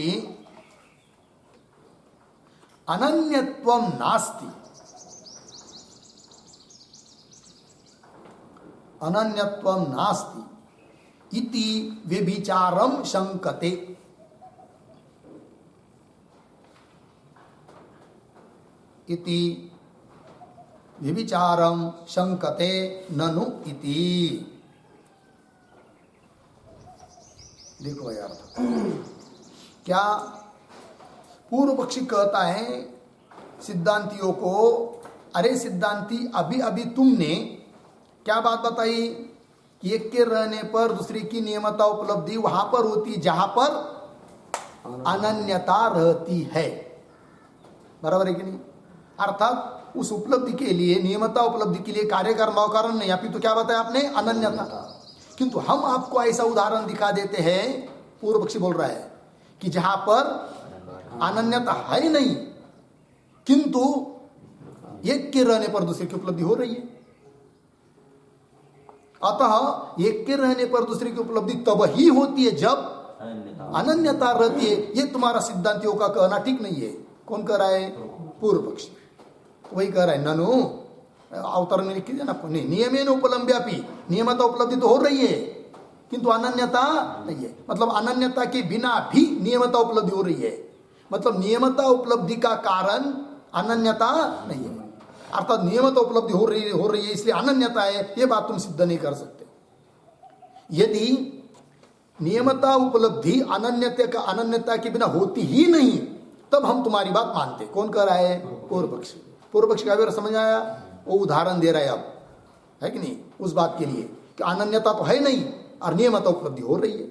अनन्यत्वं नास्ति, अनन्यत्वं नास्ति इति व्यभिचारं शंकते। इति विविचारम शंकते ननु इति। देखो भाई अर्थ क्या पूर्व पक्षी कहता है सिद्धांतियों को, अरे सिद्धांती अभी अभी तुमने क्या बात बताई कि एक के रहने पर दूसरे की नियमता उपलब्धि वहां पर होती जहां पर अनन्यता रहती है, बराबर है कि नहीं? अर्थात उस उपलब्धि के लिए, नियमता उपलब्धि के लिए कार्य कर्म कारण नहीं, अभी तो क्या बताया आपने? अनन्यता। किंतु हम आपको ऐसा उदाहरण दिखा देते हैं, पूर्व पक्षी बोल रहा है कि जहां पर अनन्यता है नहीं किंतु एक के रहने पर दूसरे की उपलब्धि हो रही है। अतः एक के रहने पर दूसरे की उपलब्धि तब ही होती है जब अनन्यता रहती है। ये तुम्हारा सिद्धांतियों का कहना ठीक नहीं है। कौन कह रहा है? पूर्व पक्षी वही कह रहा है। ननु अवतरण में लिख कीजिए ना, नहीं नियमेन उपलम्ब्यापि, नियमता उपलब्धि तो हो रही है किंतु अनन्यता नहीं है। मतलब अनन्यता के बिना भी नियमता उपलब्धि हो रही है, मतलब नियमता उपलब्धि का कारण अनन्यता नहीं है। अर्थात नियमता उपलब्धि हो रही है इसलिए अनन्यता है, ये बात तुम सिद्ध नहीं कर सकते। यदि नियमता उपलब्धि अनन्यता के बिना होती ही नहीं तब हम तुम्हारी बात मानते। कौन कह रहा है? पूर्व पक्षी। पूर्व पक्षी का विवरण समझ आया? वो उदाहरण दे रहा है अब, है कि नहीं, उस बात के लिए कि अनन्यता तो है नहीं और नियमता उपलब्धि हो रही है।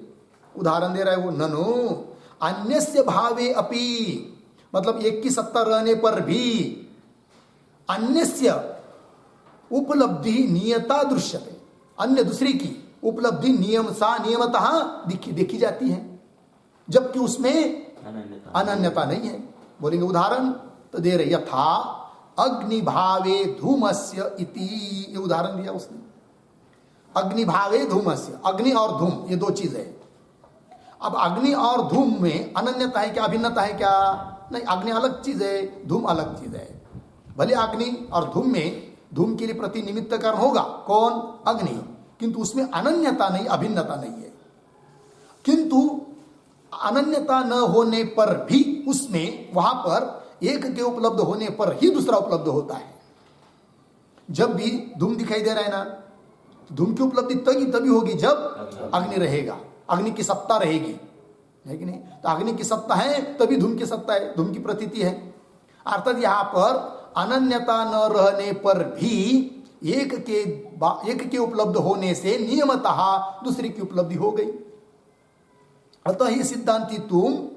उदाहरण दे रहा है वो, ननु अन्यस्य भावे अपि, मतलब एक की सत्ता रहने पर भी अन्यस्य उपलब्धि नियता दृश्यते, अन्य दूसरी की उपलब्धि नियमतः देखी जाती है जबकि उसमें अनन्यता नहीं है। बोलेंगे उदाहरण तो दे रहे, यथा अग्निभावे धूमस्य इति, ये उदाहरण दिया उसने। अग्निभावे धूमस्य, अग्नि और धूम ये दो चीज है। अब अग्नि और धूम में अनन्यता है क्या, अभिन्नता है क्या? नहीं, अग्नि अलग चीज है, धूम अलग चीज है। भले अग्नि और धूम में धूम के लिए प्रतिनिमित्त कारण होगा कौन? अग्नि, किंतु उसमें अनन्यता नहीं, अभिन्नता नहीं है। किंतु अनन्यता न होने पर भी उसमें वहां पर एक के उपलब्ध होने पर ही दूसरा उपलब्ध होता है। जब भी धूम दिखाई दे रहा है ना, तो धूम की उपलब्धि तभी होगी जब अग्नि रहेगा, अग्नि की सत्ता रहेगी, है कि नहीं? तो अग्नि की सत्ता है तभी धूम की सत्ता है, धूम की प्रतीति है। अर्थात यहां पर अनन्यता न रहने पर भी एक के उपलब्ध होने से नियमतः दूसरे की उपलब्धि हो गई। अतः ही सिद्धांति तुम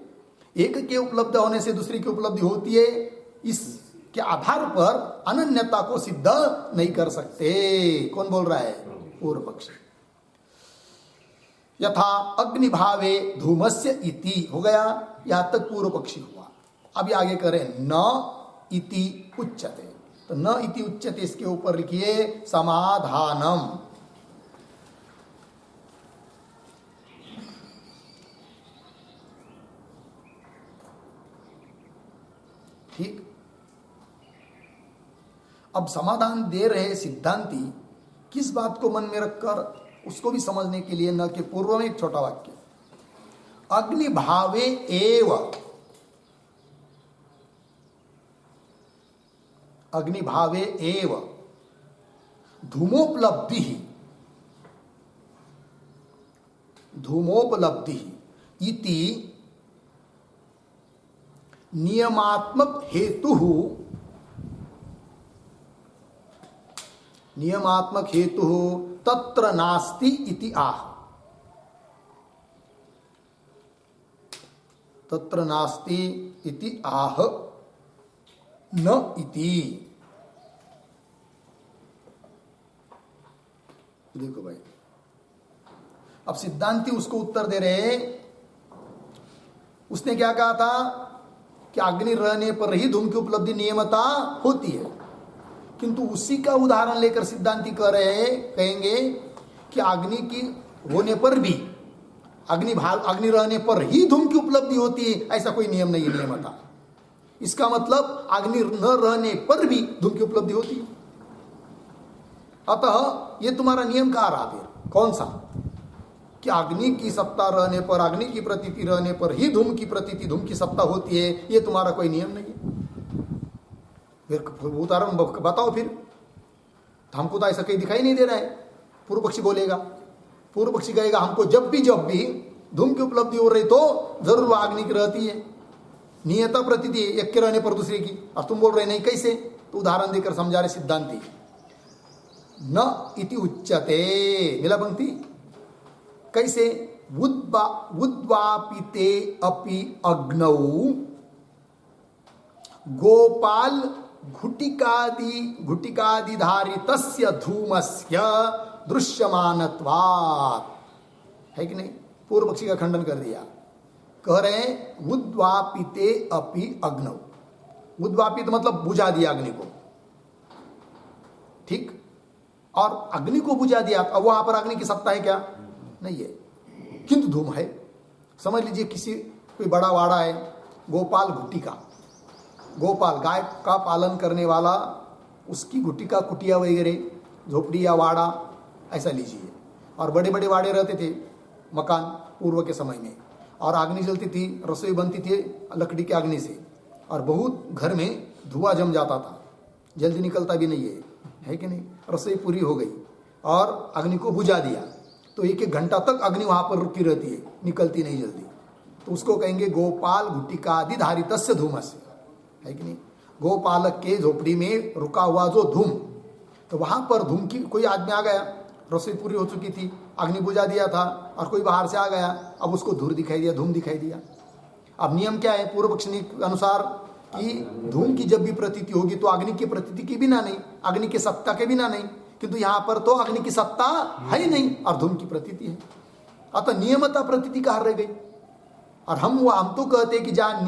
एक के उपलब्ध होने से दूसरे की उपलब्धि होती है, इसके आधार पर अनन्यता को सिद्ध नहीं कर सकते। कौन बोल रहा है? पूर्व पक्षी। यथा अग्निभावे धूमस्य इति हो गया, यहां तक पूर्व पक्षी हुआ। अभी आगे करें, न इति उच्यते। तो न इति उच्यते इसके ऊपर लिखिए समाधानम। ठीक, अब समाधान दे रहे सिद्धांती किस बात को मन में रखकर, उसको भी समझने के लिए न कि पूर्व में एक छोटा वाक्य, अग्निभावे एव, अग्निभावे एव धूमोपलब्धि, धूमोपलब्धि इति नियमात्मक हेतु, नियमात्मक हेतु तत्र नास्ति इति आह, तत्र नास्ति इति आह न इति। देखो भाई, अब सिद्धांती उसको उत्तर दे रहे। उसने क्या कहा था कि अग्नि रहने पर ही धूम की उपलब्धि नियमता होती है, किंतु उसी का उदाहरण लेकर सिद्धांती कहेंगे कि अग्नि की होने पर भी, अग्नि रहने पर ही धूम की उपलब्धि होती है, ऐसा कोई नियम नहीं है नियमता। इसका मतलब अग्नि न रहने पर भी धूम की उपलब्धि होती है। अतः ये तुम्हारा नियम कहाँ रहा फिर? कौन सा? कि अग्नि की सत्ता रहने पर, अग्नि की प्रतीति रहने पर ही धूम की प्रतीति, धूम की सत्ता होती है, ये तुम्हारा कोई नियम नहीं है। फिर उदाहरण बताओ फिर, तो हमको तो ऐसा कहीं दिखाई नहीं दे रहा है। पूर्व पक्षी बोलेगा, पूर्व पक्षी कहेगा हमको जब भी धूम की उपलब्धि हो रही तो जरूर वो अग्नि की रहती है, नियता प्रतीति एक के रहने पर दूसरे की। और तुम बोल रहे नहीं, कैसे? तो उदाहरण देकर समझा रहे सिद्धांती। न इति उच्यते, मिला पंक्ति कैसे? उद्वापिते अपि अग्नौ गोपाल घुटिकादिधारितस्य धूमस्य दृश्यमानत्वात्, है कि नहीं? पूर्व पक्षी का खंडन कर दिया। कह रहे हैं उद्वापिते अपि अग्नौ, उद्वापित मतलब बुझा दिया अग्नि को, ठीक? और अग्नि को बुझा दिया, अब वहां पर अग्नि की सत्ता है क्या? नहीं है, किंतु धूम है। समझ लीजिए किसी कोई बड़ा वाड़ा है, गोपाल घुटिका, गोपाल गाय का पालन करने वाला, उसकी घुटिका कुटिया वगैरह झोपड़ी या वाड़ा ऐसा लीजिए। और बड़े बड़े वाड़े रहते थे मकान पूर्व के समय में, और अग्नि जलती थी, रसोई बनती थी लकड़ी के अग्नि से, और बहुत घर में धुआं जम जाता था, जल्दी निकलता भी नहीं है कि नहीं? रसोई पूरी हो गई और अग्नि को बुझा दिया तो एक एक घंटा तक अग्नि वहां पर रुकी रहती है, निकलती नहीं जल्दी, तो उसको कहेंगे गोपाल घुटिकादि धारितस्य धूमस्य, है कि नहीं? गोपालक के झोपड़ी में रुका हुआ जो धूम, तो वहां पर धूम की कोई आदमी आ गया, रसोई पूरी हो चुकी थी, अग्नि बुझा दिया था, और कोई बाहर से आ गया, अब उसको धूल दिखाई दिया, धूम दिखाई दिया। अब नियम क्या है पूर्व पक्ष के अनुसार कि धूम की जब भी प्रतीति होगी तो अग्नि की प्रतीति के बिना नहीं, अग्नि की सत्ता के बिना नहीं, किंतु यहां पर तो अग्नि की सत्ता है ही नहीं और धूम की प्रतीति है, अतः नियमता प्रतीति कहाँ रह गई? और हम तो कहते हैं कि जहां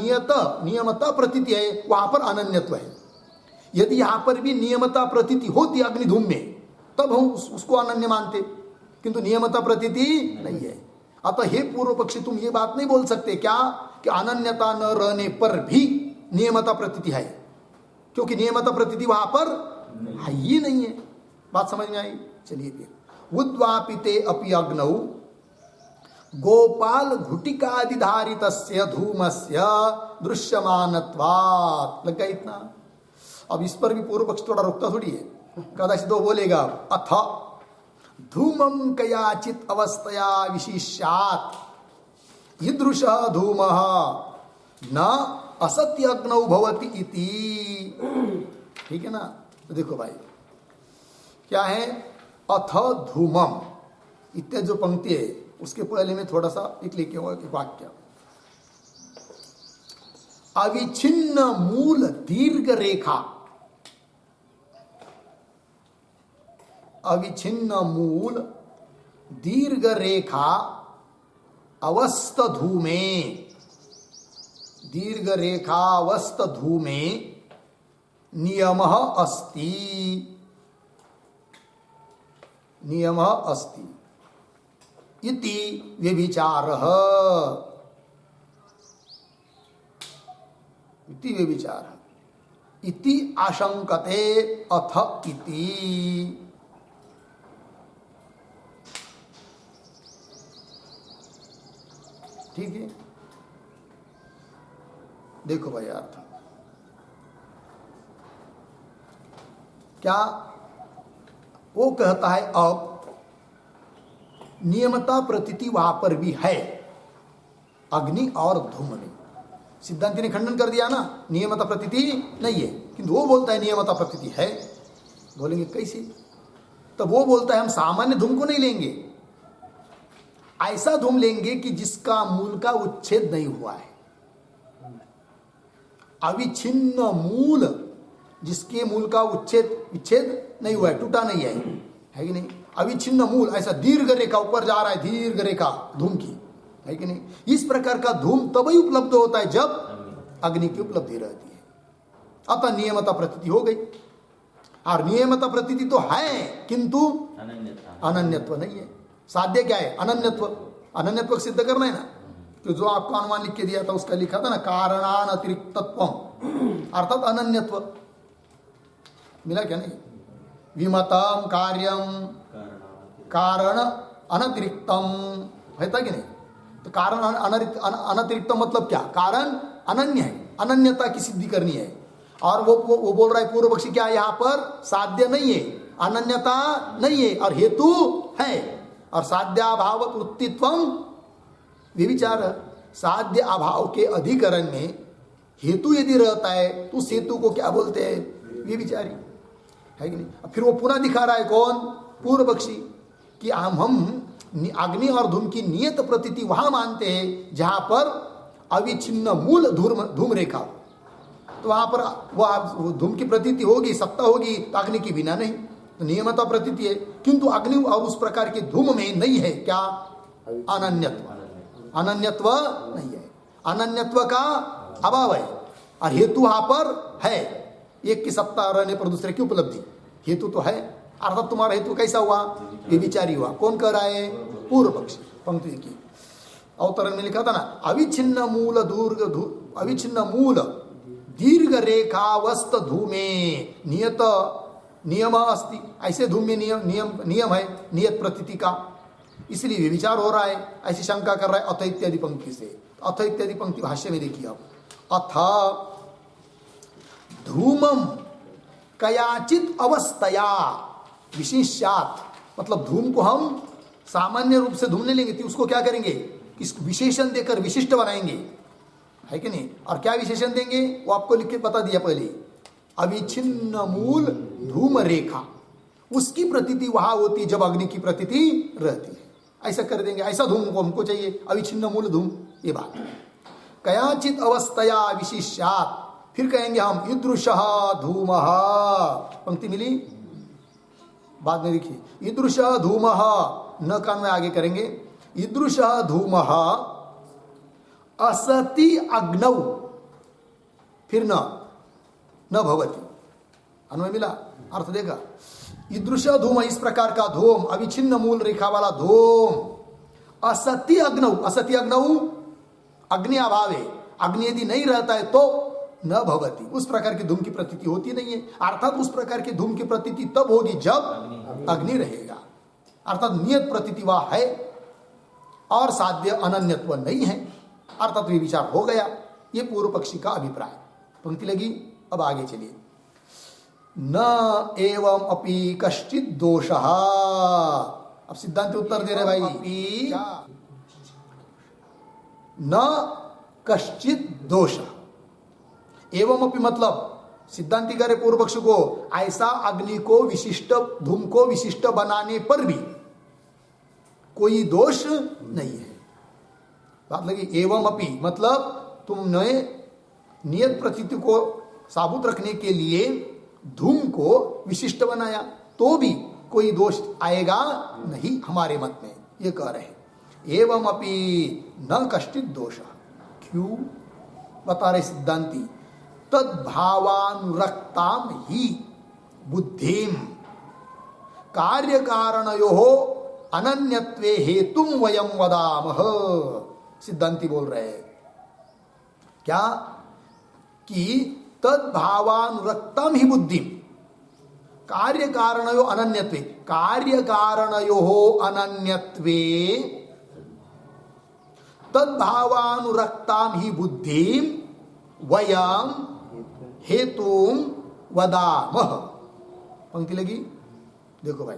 नियमता प्रतीति है वहां पर अनन्यत्व है। यदि यहां पर भी नियमता प्रतीति होती अग्नि धूम में तब हम उसको अनन्य मानते, किंतु नियमता प्रतीति नहीं है। अतः हे पूर्व पक्षी, तुम ये बात नहीं बोल सकते क्या कि अनन्यता न रहने पर भी नियमता प्रतीति है, क्योंकि नियमता प्रतीति वहां पर है ही नहीं है। बात समझ में आई? चलिए फिर, उद्वापिते अपि अग्नौ गोपाल घुटिकादिधारितस्य धूमस्य दृश्यमानत्वात्। लग गया इतना? अब इस पर भी पूर्व पक्ष थोड़ा रुकता थोड़ी है, कदाचित वो बोलेगा अथ धूमं कयाचित अवस्थया विशिष्यात् ईदृशः धूमः न असत्य अग्नौ भवति इति। ठीक है ना? तो देखो भाई क्या है, अथ धूमम इत्यादि जो पंक्ति है उसके पहले में थोड़ा सा एक लिखे हुआ एक वाक्य, अविच्छिन्न मूल दीर्घ रेखा, अविच्छिन्न मूल दीर्घ रेखा अवस्थ धूमे, दीर्घ रेखा अवस्थ धूमे नियमः अस्ति, नियमः अस्ति इति व्यभिचारः, इति व्यभिचारः इति आशंकते अथ इति। ठीक है? देखो भाई अर्थ क्या वो कहता है, अब नियमता प्रतीति वहां पर भी है अग्नि और धूम में। सिद्धांति ने खंडन कर दिया ना, नियमता प्रतीति नहीं है, किंतु वो बोलता है नियमता प्रतीति है। बोलेंगे कैसे? तब वो बोलता है हम सामान्य धूम को नहीं लेंगे, ऐसा धूम लेंगे कि जिसका मूल का उच्छेद नहीं हुआ है, अविच्छिन्न मूल, जिसके मूल का विच्छेद नहीं हुआ है, टूटा नहीं है कि नहीं? अविच्छिन्न मूल, ऐसा दीर्घ रेखा ऊपर जा रहा है, दीर्घ रेखा धूम की, है कि नहीं? इस प्रकार का धूम तभी उपलब्ध होता है जब अग्नि की उपलब्धि रहती है। अतः नियमता प्रतीति हो गई, और नियमता प्रतीति तो है किंतु अनन्यत्व नहीं है। साध्य क्या है? अनन्यत्व। अनन्यत्व सिद्ध करना है ना, तो जो आपको अनुमान लिख के दिया था उसका लिखा था ना, कारणान अतिरिक्तत्वम, अर्थात अनन्यत्व। मिला क्या? नहीं? विमतम कार्यम कारण अनतिरिक्तम, है था कि नहीं? तो कारण अनतिरिक्तम मतलब क्या? कारण अनन्य है, अनन्यता की सिद्धि करनी है, और वो बोल रहा है पूर्व पक्षी क्या यहाँ पर साध्य नहीं है, अनन्यता नहीं है और हेतु है। और साध्याभाव वृत्तित्वम व्यभिचार, साध्य अभाव के अधिकरण में हेतु यदि रहता है तो उस हेतु को क्या बोलते हैं, व्यभिचारी, है कि नहीं। फिर वो पुनः दिखा रहा है कौन, पूर्व पक्षी, कि हम अग्नि और धूम की नियत प्रतीति वहां मानते हैं जहां पर अविच्छिन्न मूल धूम रेखा, तो वहां पर वो धूम की प्रतीति होगी, सत्ता होगी, तो अग्नि की बिना नहीं, तो नियमता प्रतीति है। किंतु अग्नि और उस प्रकार के धूम में नहीं है क्या, अनन्यत्व, अनन्यत्व नहीं है, अनन्यत्व का अभाव है। और हेतु वहां पर है, एक की सत्ता रहने पर दूसरे की उपलब्धि, हेतु तो है। अर्थात तुम्हारा हेतु कैसा हुआ, व्यभिचारी हुआ। कौन कह रहा है, पूर्व पक्षी। पंक्ति की अवतरण में लिखा था ना, अविच्छिन्न मूल दीर्घ रेखावस्त धूमे नियत नियम अस्ति, ऐसे धूम में नियम है नियत प्रतीति का, इसलिए व्यभिचार हो रहा है, ऐसी शंका कर रहा है अथ इत्यादि पंक्ति से। अथ इत्यादि पंक्ति भाष्य में देखिए आप, अथ धूमम कयाचित अवस्थया विशेष्यात्, मतलब धूम को हम सामान्य रूप से धूम नहीं लेंगे, तो उसको क्या करेंगे, किस विशेषण देकर विशिष्ट बनाएंगे, है कि नहीं। और क्या विशेषण देंगे वो आपको लिख के बता दिया पहले, अविच्छिन्न मूल धूम रेखा, उसकी प्रतीति वहां होती है जब अग्नि की प्रतीति रहती है, ऐसा कर देंगे। ऐसा धूम को हमको चाहिए, अविच्छिन्न मूल धूम, ये बात। कयाचित अवस्थया विशिष्यात्, फिर कहेंगे हम ईदृशः धूमः, पंक्ति मिली, बाद में देखिए, ईदृशः धूमः, न कान में आगे करेंगे, ईदृशः धूमः असति अग्नौ, फिर न भवति, अन्वय मिला, अर्थ देखा। ईदृशः धूम, इस प्रकार का धूम, अविच्छिन्न मूल रेखा वाला धूम, असति अग्नौ, असति अग्नौ अग्नि अभाव है, अग्नि यदि नहीं रहता है तो न भवती, उस प्रकार की धूम की प्रतीति होती नहीं है। अर्थात उस प्रकार की धूम की प्रतीति तब होगी जब अग्नि रहेगा, अर्थात नियत प्रतीति वह है और साध्य अनन्यत्व नहीं है, अर्थात ये विचार हो गया। ये पूर्व पक्षी का अभिप्राय। पंक्ति लगी, अब आगे चलिए। न एवं अपि कश्चित दोषः, अब सिद्धांत उत्तर दे रहे भाई, न कश्चित दोष, एवं अपि मतलब सिद्धांति करे पूर्व पक्ष को, ऐसा अग्नि को विशिष्ट, धूम को विशिष्ट बनाने पर भी कोई दोष नहीं है। बात लगी, एवं अपि मतलब तुमने नियत प्रतीति को साबुत रखने के लिए धूम को विशिष्ट बनाया तो भी कोई दोष आएगा नहीं हमारे मत में, ये कह रहे हैं। एवं अपि न कश्चित दोष, क्यों बता रहे सिद्धांति, तद्भावानुरक्ताम ही बुद्धिम कार्य कारणयोः अनन्यत्वे हेतुम वयम वदामः। सिद्धांति बोल रहे हैं क्या, कि तद्भावानुरक्तम ही बुद्धिम, कार्य कारणयोः अनन्यत्वे, कार्य कारणयोः अनन्यत्वे तद्भावानुरक्ताम ही बुद्धिम वयम हेतुम वदामः। पंक्ति लगी, देखो भाई,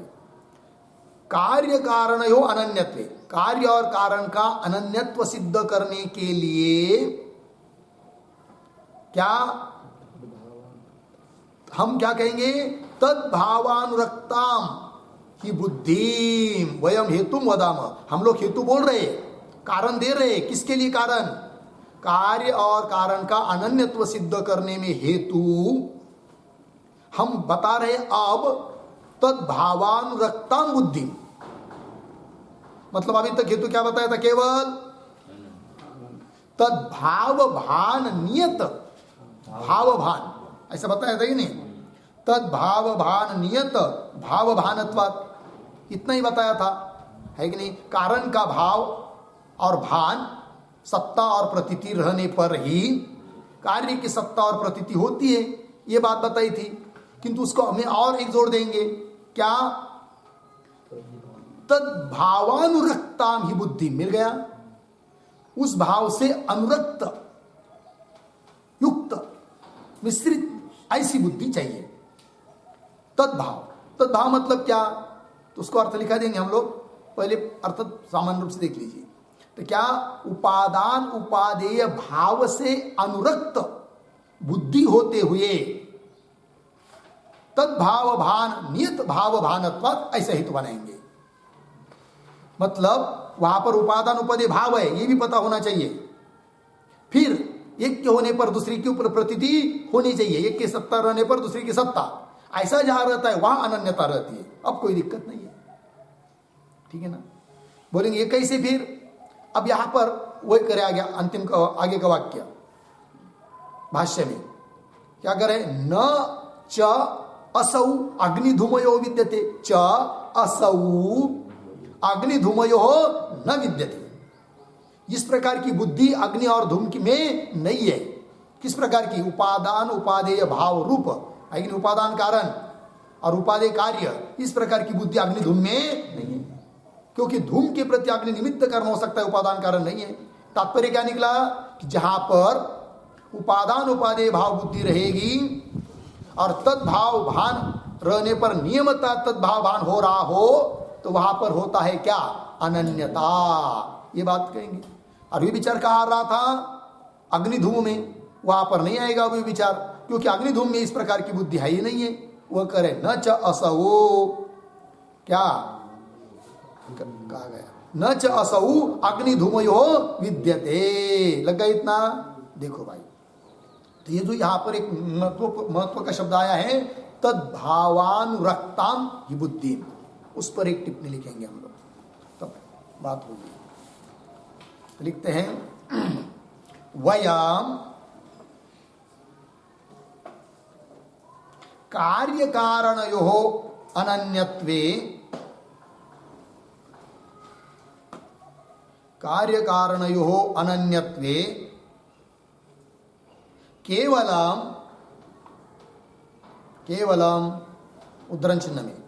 कार्य कारणयोः अनन्यत्वे, कार्य और कारण का अनन्यत्व सिद्ध करने के लिए क्या हम क्या कहेंगे, तद्भावानुरक्ताम ही बुद्धिम वयम हेतुम वदामः। हम लोग हेतु बोल रहे, कारण दे रहे, किसके लिए कारण, कार्य और कारण का अनन्यत्व सिद्ध करने में हेतु हम बता रहे। अब तद्भावानुरक्ताम बुद्धि, मतलब अभी तक हेतु क्या बताया था, केवल तद्भाव भान नियत, भाव भान ऐसा बताया था कि नहीं, तद्भाव भान नियत भाव भानत्वात्, इतना ही बताया था, है कि नहीं। कारण का भाव और भान, सत्ता और प्रतीति रहने पर ही कार्य की सत्ता और प्रतीति होती है, ये बात बताई थी। किंतु उसको हमें और एक जोड़ देंगे, क्या, तद्भावानुरक्ताम ही बुद्धि, मिल गया, उस भाव से अनुरक्त, युक्त, मिश्रित ऐसी बुद्धि चाहिए। तद्भाव, तद्भाव मतलब क्या, तो उसको अर्थ लिखा देंगे हम लोग, पहले अर्थ सामान्य रूप से देख लीजिए। तो क्या, उपादान उपादेय भाव से अनुरक्त बुद्धि होते हुए तद्भाव भान नियत भाव भानत्वात्, ऐसे ही तो बनाएंगे। मतलब वहां पर उपादान उपादेय भाव है, ये भी पता होना चाहिए। फिर एक के होने पर दूसरे के ऊपर प्रतीति होनी चाहिए, एक की सत्ता रहने पर दूसरे की सत्ता, ऐसा जहां रहता है वहां अनन्यता रहती है। अब कोई दिक्कत नहीं है, ठीक है ना। बोलेंगे ये कैसे फिर, अब यहां पर वही करे आ गया अंतिम का आगे का वाक्य भाष्य में क्या करे, न च असौ अग्निधूमयो विद्यते, च असौ अग्निधूमयो न विद्यते। इस प्रकार की बुद्धि अग्नि और धूम की में नहीं है। किस प्रकार की, उपादान उपादेय भाव रूप, अग्नि उपादान कारण और उपादेय कार्य, इस प्रकार की बुद्धि अग्नि धूम में नहीं है। क्योंकि धूम के प्रति अग्नि निमित्त कर्म हो सकता है, उपादान कारण नहीं है। तात्पर्य क्या निकला कि जहां पर उपादान उपादेय भाव बुद्धि रहेगी और तद्भाव भान रहने पर नियमता तद्भाव भान हो रहा हो, तो वहां पर होता है क्या, अनन्यता। ये बात कहेंगे। और ये विचार कहाँ आ रहा था, अग्निधूम में, वहां पर नहीं आएगा वो विचार, क्योंकि अग्निधूम में इस प्रकार की बुद्धि है ही नहीं है। वह करे न च असौ, क्या कहा गया, न च असौ अग्निधूमयो विद्यते। लग गया इतना, देखो भाई। तो ये जो यहाँ पर एक महत्व का शब्द आया है, तद्भावानुरक्ताम ही बुद्धि, उस पर एक टिप्पणी लिखेंगे हम लोग, तब बात होगी। तो लिखते हैं, वयम कार्य कारणयोः अनन्यत्वे, कार्य कारणयोः अनन्यत्वे केवलम, केवलम उद्धरण चिन्ह में,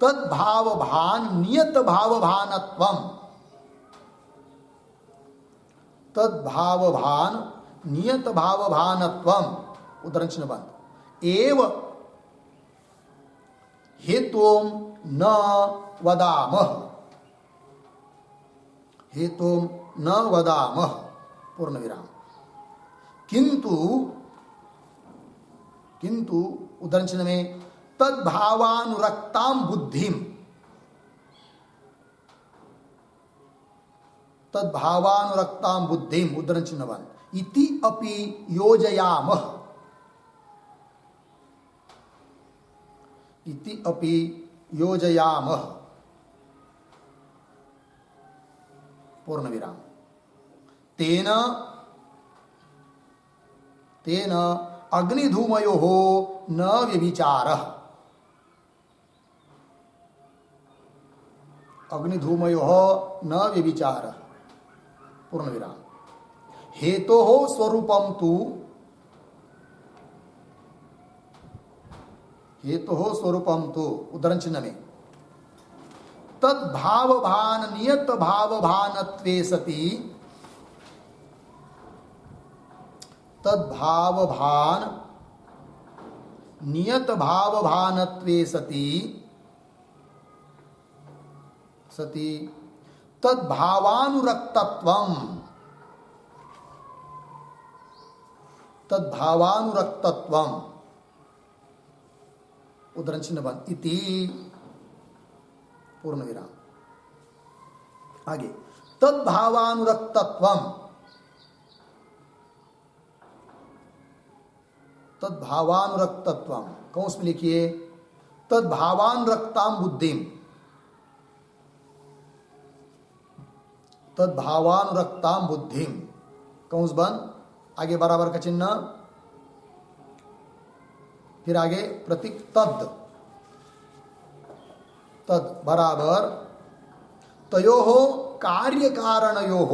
तद्भाव भान नियत भाव भानत्वम, तद्भाव भान नियत भाव भानत्वम, उद्धरण चिन्ह बंद, एव हेतुम न वदामः, हेतुम न वदामः, पूर्ण विराम। किंतु, किंतु उद्धरण चिन्ह में, तद्भावानुरक्ताम बुद्धिम, तद्भावानुरक्ताम बुद्धिम, उद्धरण चिन्ह बंद, इति अपि योजयामः, इति अपि योजयामः, पूर्ण विराम। तेन, तेन अग्निधूमयोः न व्यभिचारः, अग्निधूमयोः न व्यभिचारः, पूर्ण विराम। हेतोः स्वरूपं तु, हेतोः स्वरूपं तु, उद्धरण चिन्ह में, तद्भाव भान नियत भाव भानत्वे सति, तद्भाव भान नियत भाव भानत्वे सति, सति तद्भावानुरक्तत्वम, तद्भावानुरक्तत्वम, उद्धरण चिन्ह बंद, इति, पूर्ण विराम। आगे, तद्भावानुरक्तत्वम, तद्भावानुरक्तत्वम, कौंस में लिखिए, तद्भावानुरक्ताम बुद्धिम, तद्भावानुरक्ताम बुद्धिम, कौंस बंद, आगे बराबर का चिन्ह, फिर आगे प्रतीक तद, तद बराबर तयोः कार्य कारणयोः,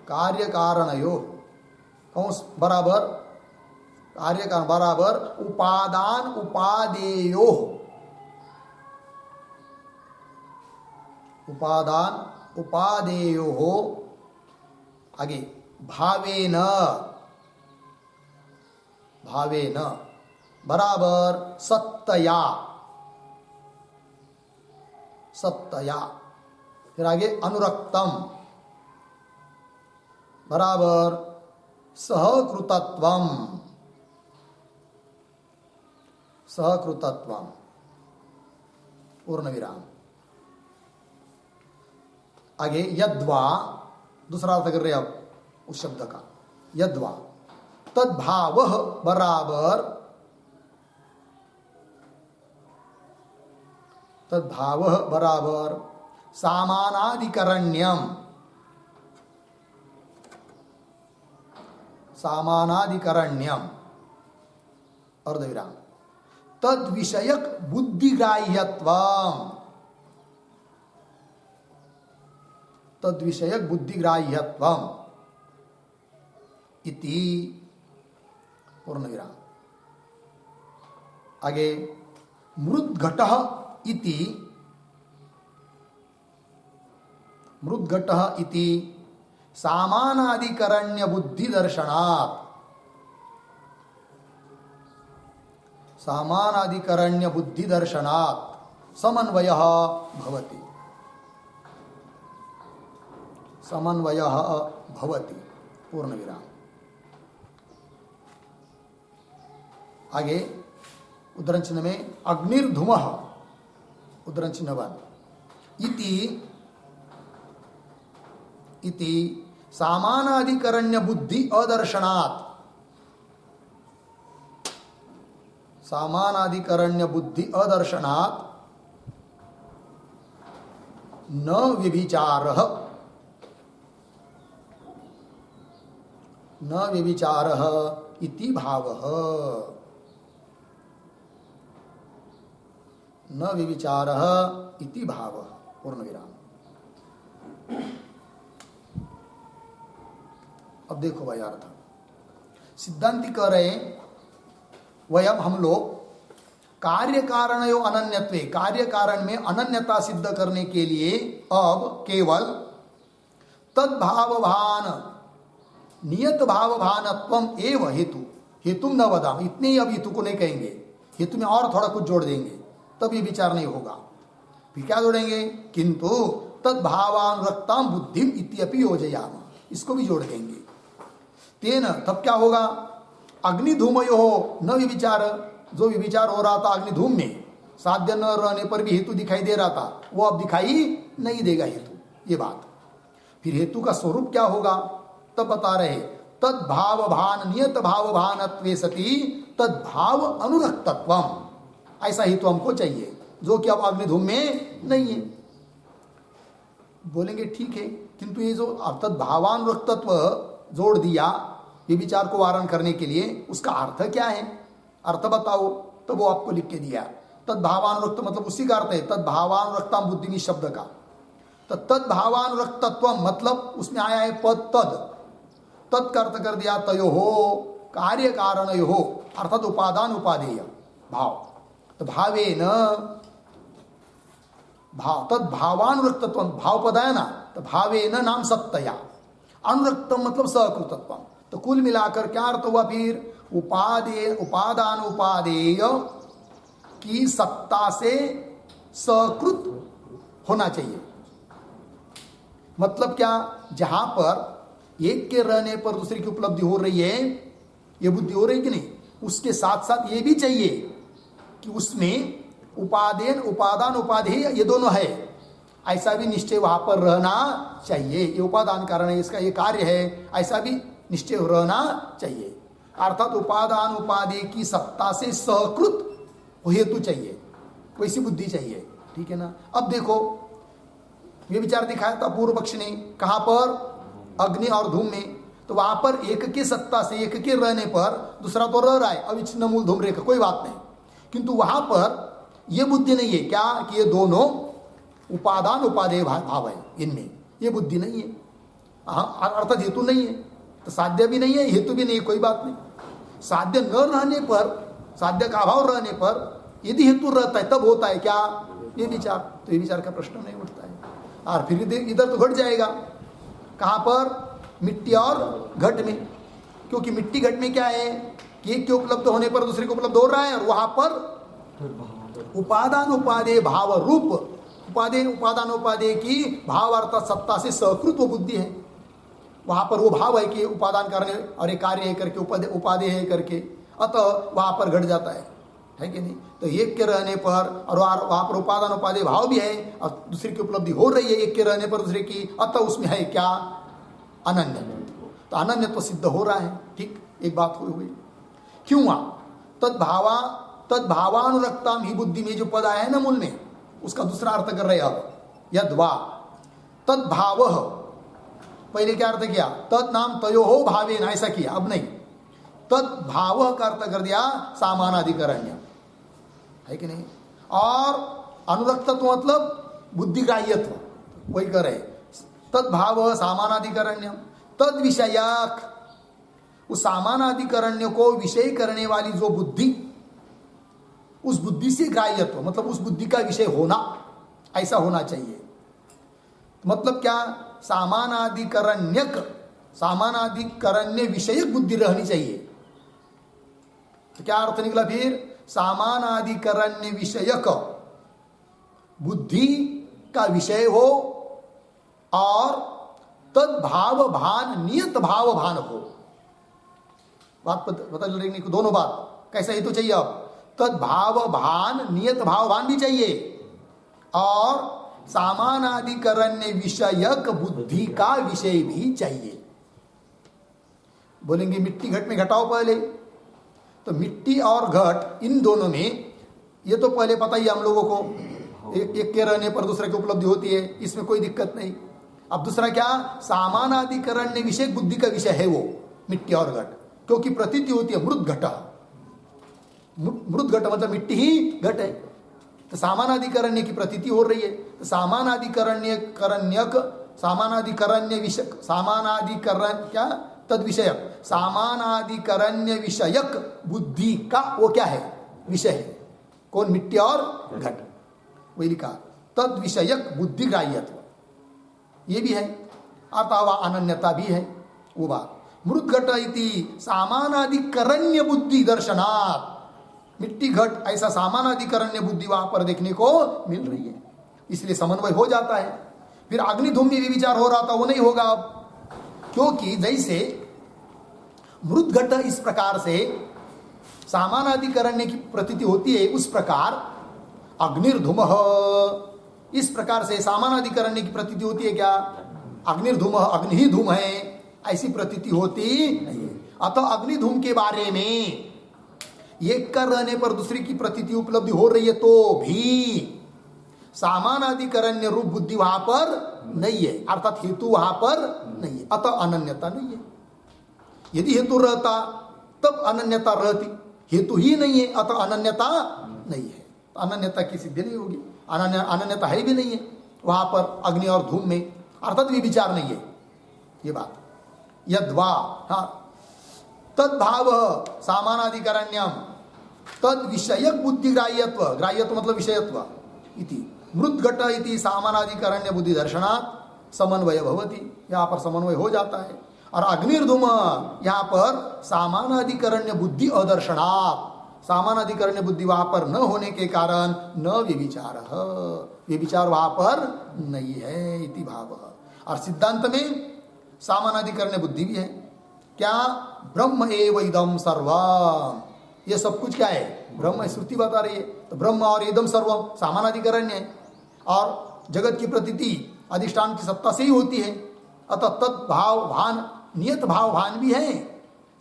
कार्य कारणयोः, कौंस बराबर कार्य कारण बराबर उपादान उपादेयोः, उपादान उपादेयोः आगे भावेन, भावेन बराबर सत्तया, सत्तया। फिर आगे अनुरक्तम बराबर सहकृतत्वम, सहकृतत्वम पूर्ण विराम। आगे यद्वा, दूसरा अर्थ कर रहे अब उस शब्द का, यद्वा तद्भावः बराबर, तद्भावः बराबर सामानाधिकरण्यम, सामानाधिकरण्यम अर्धविराम तद विषयक बुद्धिग्राह्यत्वम, तद विषयक बुद्धिग्राह्यत्वम इति पूर्ण विराम। आगे मृद्घटः इति, मृद्घटः इति सामानाधिकरण्य बुद्धि दर्शनात्, सामानाधिकरण्य बुद्धि दर्शनात् समन्वयः भवति, समन्वयः भवति पूर्ण विराम। आगे उद्धरण चिन्ह में अग्निर्धूमः, उद्धरण चिन्ह 1 इति सामानाधिकरण्य बुद्धि अदर्शनात्, सामानाधिकरण्य बुद्धि अदर्शनात् न व्यभिचारः, न व्यभिचारः इति भावः, न व्यभिचारः इति भावः पूर्ण विराम। अब देखो भाई अर्थ, सिद्धांति कह रहे वयम हम लोग कार्य कारणयो अनन्यत्वे, कार्य कारण में अनन्यता सिद्ध करने के लिए अब केवल तद्भावभान नियत भावभानत्वम एव हेतु, हेतु न वदाम, इतने ही अब हेतु को नहीं कहेंगे, हेतु में और थोड़ा कुछ जोड़ देंगे तब ये विचार नहीं होगा। फिर क्या जोड़ेंगे, किंतु तद्भावानुरक्ताम बुद्धिम इत्यपि योजयाम, इसको भी जोड़ देंगे। तेन तब क्या होगा, अग्निधूमयो न विचार, जो विचार हो रहा था अग्निधूम में साध्य न रहने पर भी हेतु दिखाई दे रहा था, वो अब दिखाई नहीं देगा हेतु, ये बात। फिर हेतु का स्वरूप क्या होगा तब बता रहे, तद्भाव भान नियत भाव भानत्वे सति तद्भाव अनुरक्तत्वम, ऐसा हेतु हमको चाहिए जो कि अब अग्निधूम में नहीं है। बोलेंगे ठीक है, किंतु ये जो तद्भावानुरक्तत्व जोड़ दिया ये विचार को वारण करने के लिए, उसका अर्थ क्या है, अर्थ बताओ, तो वो आपको लिख के दिया। तद्भावानुरक्त मतलब उसी का अर्थ है तद्भावानुरक्ता बुद्धि शब्द का, तो तद्भावानुरक्तत्व मतलब उसमें आया है पद तद, तद का अर्थ कर दिया तयो हो कार्य कारण हो, अर्थात उपादान उपादेय भाव, तो भावे न भाव तद्भावानुरक्तत्व, भाव पद है ना, तो भावे न नाम सत्तया, अनुरक्तम मतलब सहकृतत्व, तो कुल मिलाकर क्या अर्थ हुआ फिर, उपादान उपादेय की सत्ता से सकृत होना चाहिए। मतलब क्या, जहां पर एक के रहने पर दूसरे की उपलब्धि हो रही है, ये बुद्धि हो रही कि नहीं, उसके साथ साथ ये भी चाहिए कि उसमें उपादान उपादेय ये दोनों है, ऐसा भी निश्चय वहां पर रहना चाहिए। ये उपादान कारण है, इसका ये कार्य है, ऐसा भी निश्चय रहना चाहिए। अर्थात उपादान उपादेय की सत्ता से सहकृत हेतु चाहिए, वैसी बुद्धि चाहिए, ठीक है ना। अब देखो ये विचार दिखाया था पूर्व पक्ष ने, कहां पर, अग्नि और धूम में, तो वहां पर एक की सत्ता से एक के रहने पर दूसरा तो रह रहा है अविच्छिन्न मूल धूम रेखा, कोई बात नहीं, किंतु वहां पर यह बुद्धि नहीं है क्या कि ये दोनों उपादान उपादेय भाव है, इनमें ये बुद्धि नहीं है, अर्थात हेतु नहीं है, तो साध्य भी नहीं है हेतु भी नहीं है, कोई बात नहीं। साध्य न रहने पर, साध्य का अभाव रहने पर यदि हेतु रहता है तब होता है क्या ये विचार, तो ये विचार का प्रश्न नहीं उठता है। और फिर इधर तो घट जाएगा, कहां पर, मिट्टी और घट में, क्योंकि मिट्टी घट में क्या है कि एक के उपलब्ध होने पर दूसरे को उपलब्ध हो रहा है, और वहां पर उपादान उपादेय भाव रूप, उपादान उपादेय की भाव अर्थात सत्ता से सकृत वो बुद्धि है। वहां पर वो भाव है कि उपादान करने और एक कार्य है करके, उपादेय है करके, अतः वहां पर घट जाता है कि नहीं। तो एक के रहने पर और वहां पर उपादान उपादेय भाव भी है और दूसरे की उपलब्धि हो रही है एक के रहने पर दूसरे की, अतः उसमें है क्या, अनन्य। तो अनन्य तो सिद्ध हो रहा है। ठीक, एक बात हुई। क्यों तद्भावानुरक्ताम ही बुद्धि में जो पद आया है ना मूल में, उसका दूसरा अर्थ कर रहे अब। यद्वा तद्भाव, पहले क्या अर्थ किया, तद नाम तयो हो भावे ना, ऐसा किया। अब नहीं, तद्भाव का अर्थ कर दिया सामानाधिकरण्य, है कि नहीं। और अनुरक्तत्व मतलब बुद्धिग्राह्यत्व, वही कर रहे। तद्भाव सामानाधिकरण्य, तद विषयक, उस सामानाधिकरण्य को विषय करने वाली जो बुद्धि, उस बुद्धि से ग्राह्यत्व मतलब उस बुद्धि का विषय होना, ऐसा होना चाहिए। मतलब क्या, सामानाधिकरण्य विषयक बुद्धि रहनी चाहिए। तो क्या अर्थ निकला फिर, सामानाधिकरण्य विषयक बुद्धि का विषय हो और तद्भाव भान नियत भाव भान हो। बात पता चल रही, दोनों बात कैसा ही तो चाहिए। अब तद्भाव भान नियत भाव भान भी चाहिए और सामानाधिकरण्य विषयक बुद्धि का विषय भी चाहिए। बोलेंगे मिट्टी घट में घटाओ पहले, तो मिट्टी और घट इन दोनों में, ये तो पहले पता ही हम लोगों को, एक के रहने पर दूसरे की उपलब्धि होती है, इसमें कोई दिक्कत नहीं। अब दूसरा क्या, सामानाधिकरण्य विषय बुद्धि का विषय है वो मिट्टी और घट, क्योंकि प्रतीति होती है मृत घट। मृत घट मतलब मिट्टी ही घट है, तो सामानाधिकरण्य की प्रतीति हो रही है। तो सामानाधिकरण्य विषय, सामानाधिकरण क्या, तद विषयक, सामानाधिकरण्य विषयक बुद्धि का वो क्या है, विषय है। कौन, मिट्टी और घट, वही लिखा, तद विषयक बुद्धि ग्राह्यत्व, ये भी है। अथवा अनन्यता भी है वो बात। मृत घट इति सामानाधिकरण्य बुद्धि दर्शनात्, मिट्टी घट ऐसा सामानाधिकरण्य बुद्धि वहां पर देखने को मिल रही है, इसलिए समन्वय हो जाता है। फिर अग्निधूम में भी विचार हो रहा था, वो नहीं होगा अब, क्योंकि जैसे मृत घट इस प्रकार से सामानाधिकरण्य की प्रतीति होती है, उस प्रकार अग्निर्धूम इस प्रकार से सामानाधिकरण्य की प्रतीति होती है। क्या, अग्निर्धूम, अग्नि ही धूम है, ऐसी प्रतीति होती नहीं है। अतः अग्निधूम के बारे में एक कर रहने पर दूसरी की प्रतीति उपलब्धि हो रही है, तो भी सामानाधिकरण्य रूप बुद्धि वहां पर नहीं है, अर्थात हेतु वहां पर नहीं है, अतः अनन्यता नहीं है। यदि हेतु रहता तब अनन्यता रहती, हेतु ही नहीं है, अतः अनन्यता नहीं है, तो अनन्यता की सिद्धि नहीं होगी। अनन्यता है भी नहीं है वहां पर अग्नि और धूम में, अर्थात भी विचार नहीं है ये बात। यद्वा, हाँ, तद्भाव सामानाधिकरण्यम तद विषयक बुद्धि ग्राह्यत्व, ग्राह्यत्व मतलब विषयत्व इति मृत घट इति सामानाधिकरण्य बुद्धि दर्शनात् समन्वय भवति, यहाँ पर समन्वय हो जाता है। और अग्निर्धूम यहाँ पर सामानाधिकरण्य बुद्धि अदर्शनात्, सामानाधिकरण्य बुद्धि वहां पर न होने के कारण न व्यभिचार, व्यभिचार वहां पर नहीं है इति भाव। और सिद्धांत में सामानाधिकरण्य बुद्धि भी है। क्या, ब्रह्म एव इदम सर्वम, ये सब कुछ क्या है, ब्रह्म, श्रुति बता रही है। तो ब्रह्म और इदम सर्वम सामानाधिकरण्य है, और जगत की प्रतीति अधिष्ठान की सत्ता से ही होती है, अतः तत् भाव भान नियत भाव भान भी है,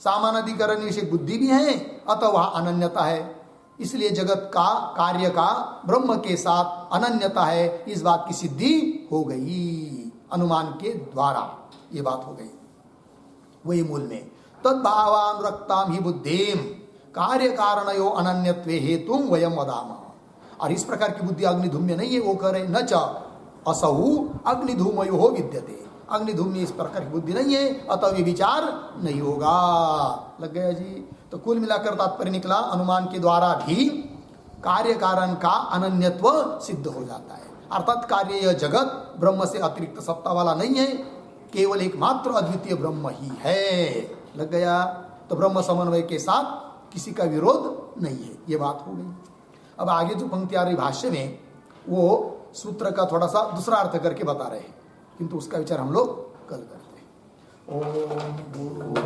सामानाधिकरण्य विषय बुद्धि भी है, अतः वह अनन्यता है। इसलिए जगत का कार्य का ब्रह्म के साथ अनन्यता है, इस बात की सिद्धि हो गई अनुमान के द्वारा, ये बात हो गई। वही मूल में तद्भावानुरक्ताम ही बुद्धिम कार्य कारणयो अनन्यत्वे हेतुम वयम वदामः। और इस प्रकार की बुद्धि अग्निधूम्य नहीं है, वो कह रहे न च असहु अग्निधूमयो विद्यते, अग्निधूम में इस प्रकार की बुद्धि नहीं है, अतः वे विचार नहीं होगा। लग गया जी। तो कुल मिलाकर तात्पर्य निकला, अनुमान के द्वारा भी कार्य कारण का अनन्यत्व सिद्ध हो जाता है, अर्थात कार्य यह जगत ब्रह्म से अतिरिक्त सत्ता वाला नहीं है, केवल एकमात्र अद्वितीय ब्रह्म ही है। लग गया? तो ब्रह्म समन्वय के साथ किसी का विरोध नहीं है, ये बात हो गई। अब आगे जो पंक्ति आ रही भाष्य में, वो सूत्र का थोड़ा सा दूसरा अर्थ करके बता रहे हैं, किंतु उसका विचार हम लोग कल करते हैं। ओम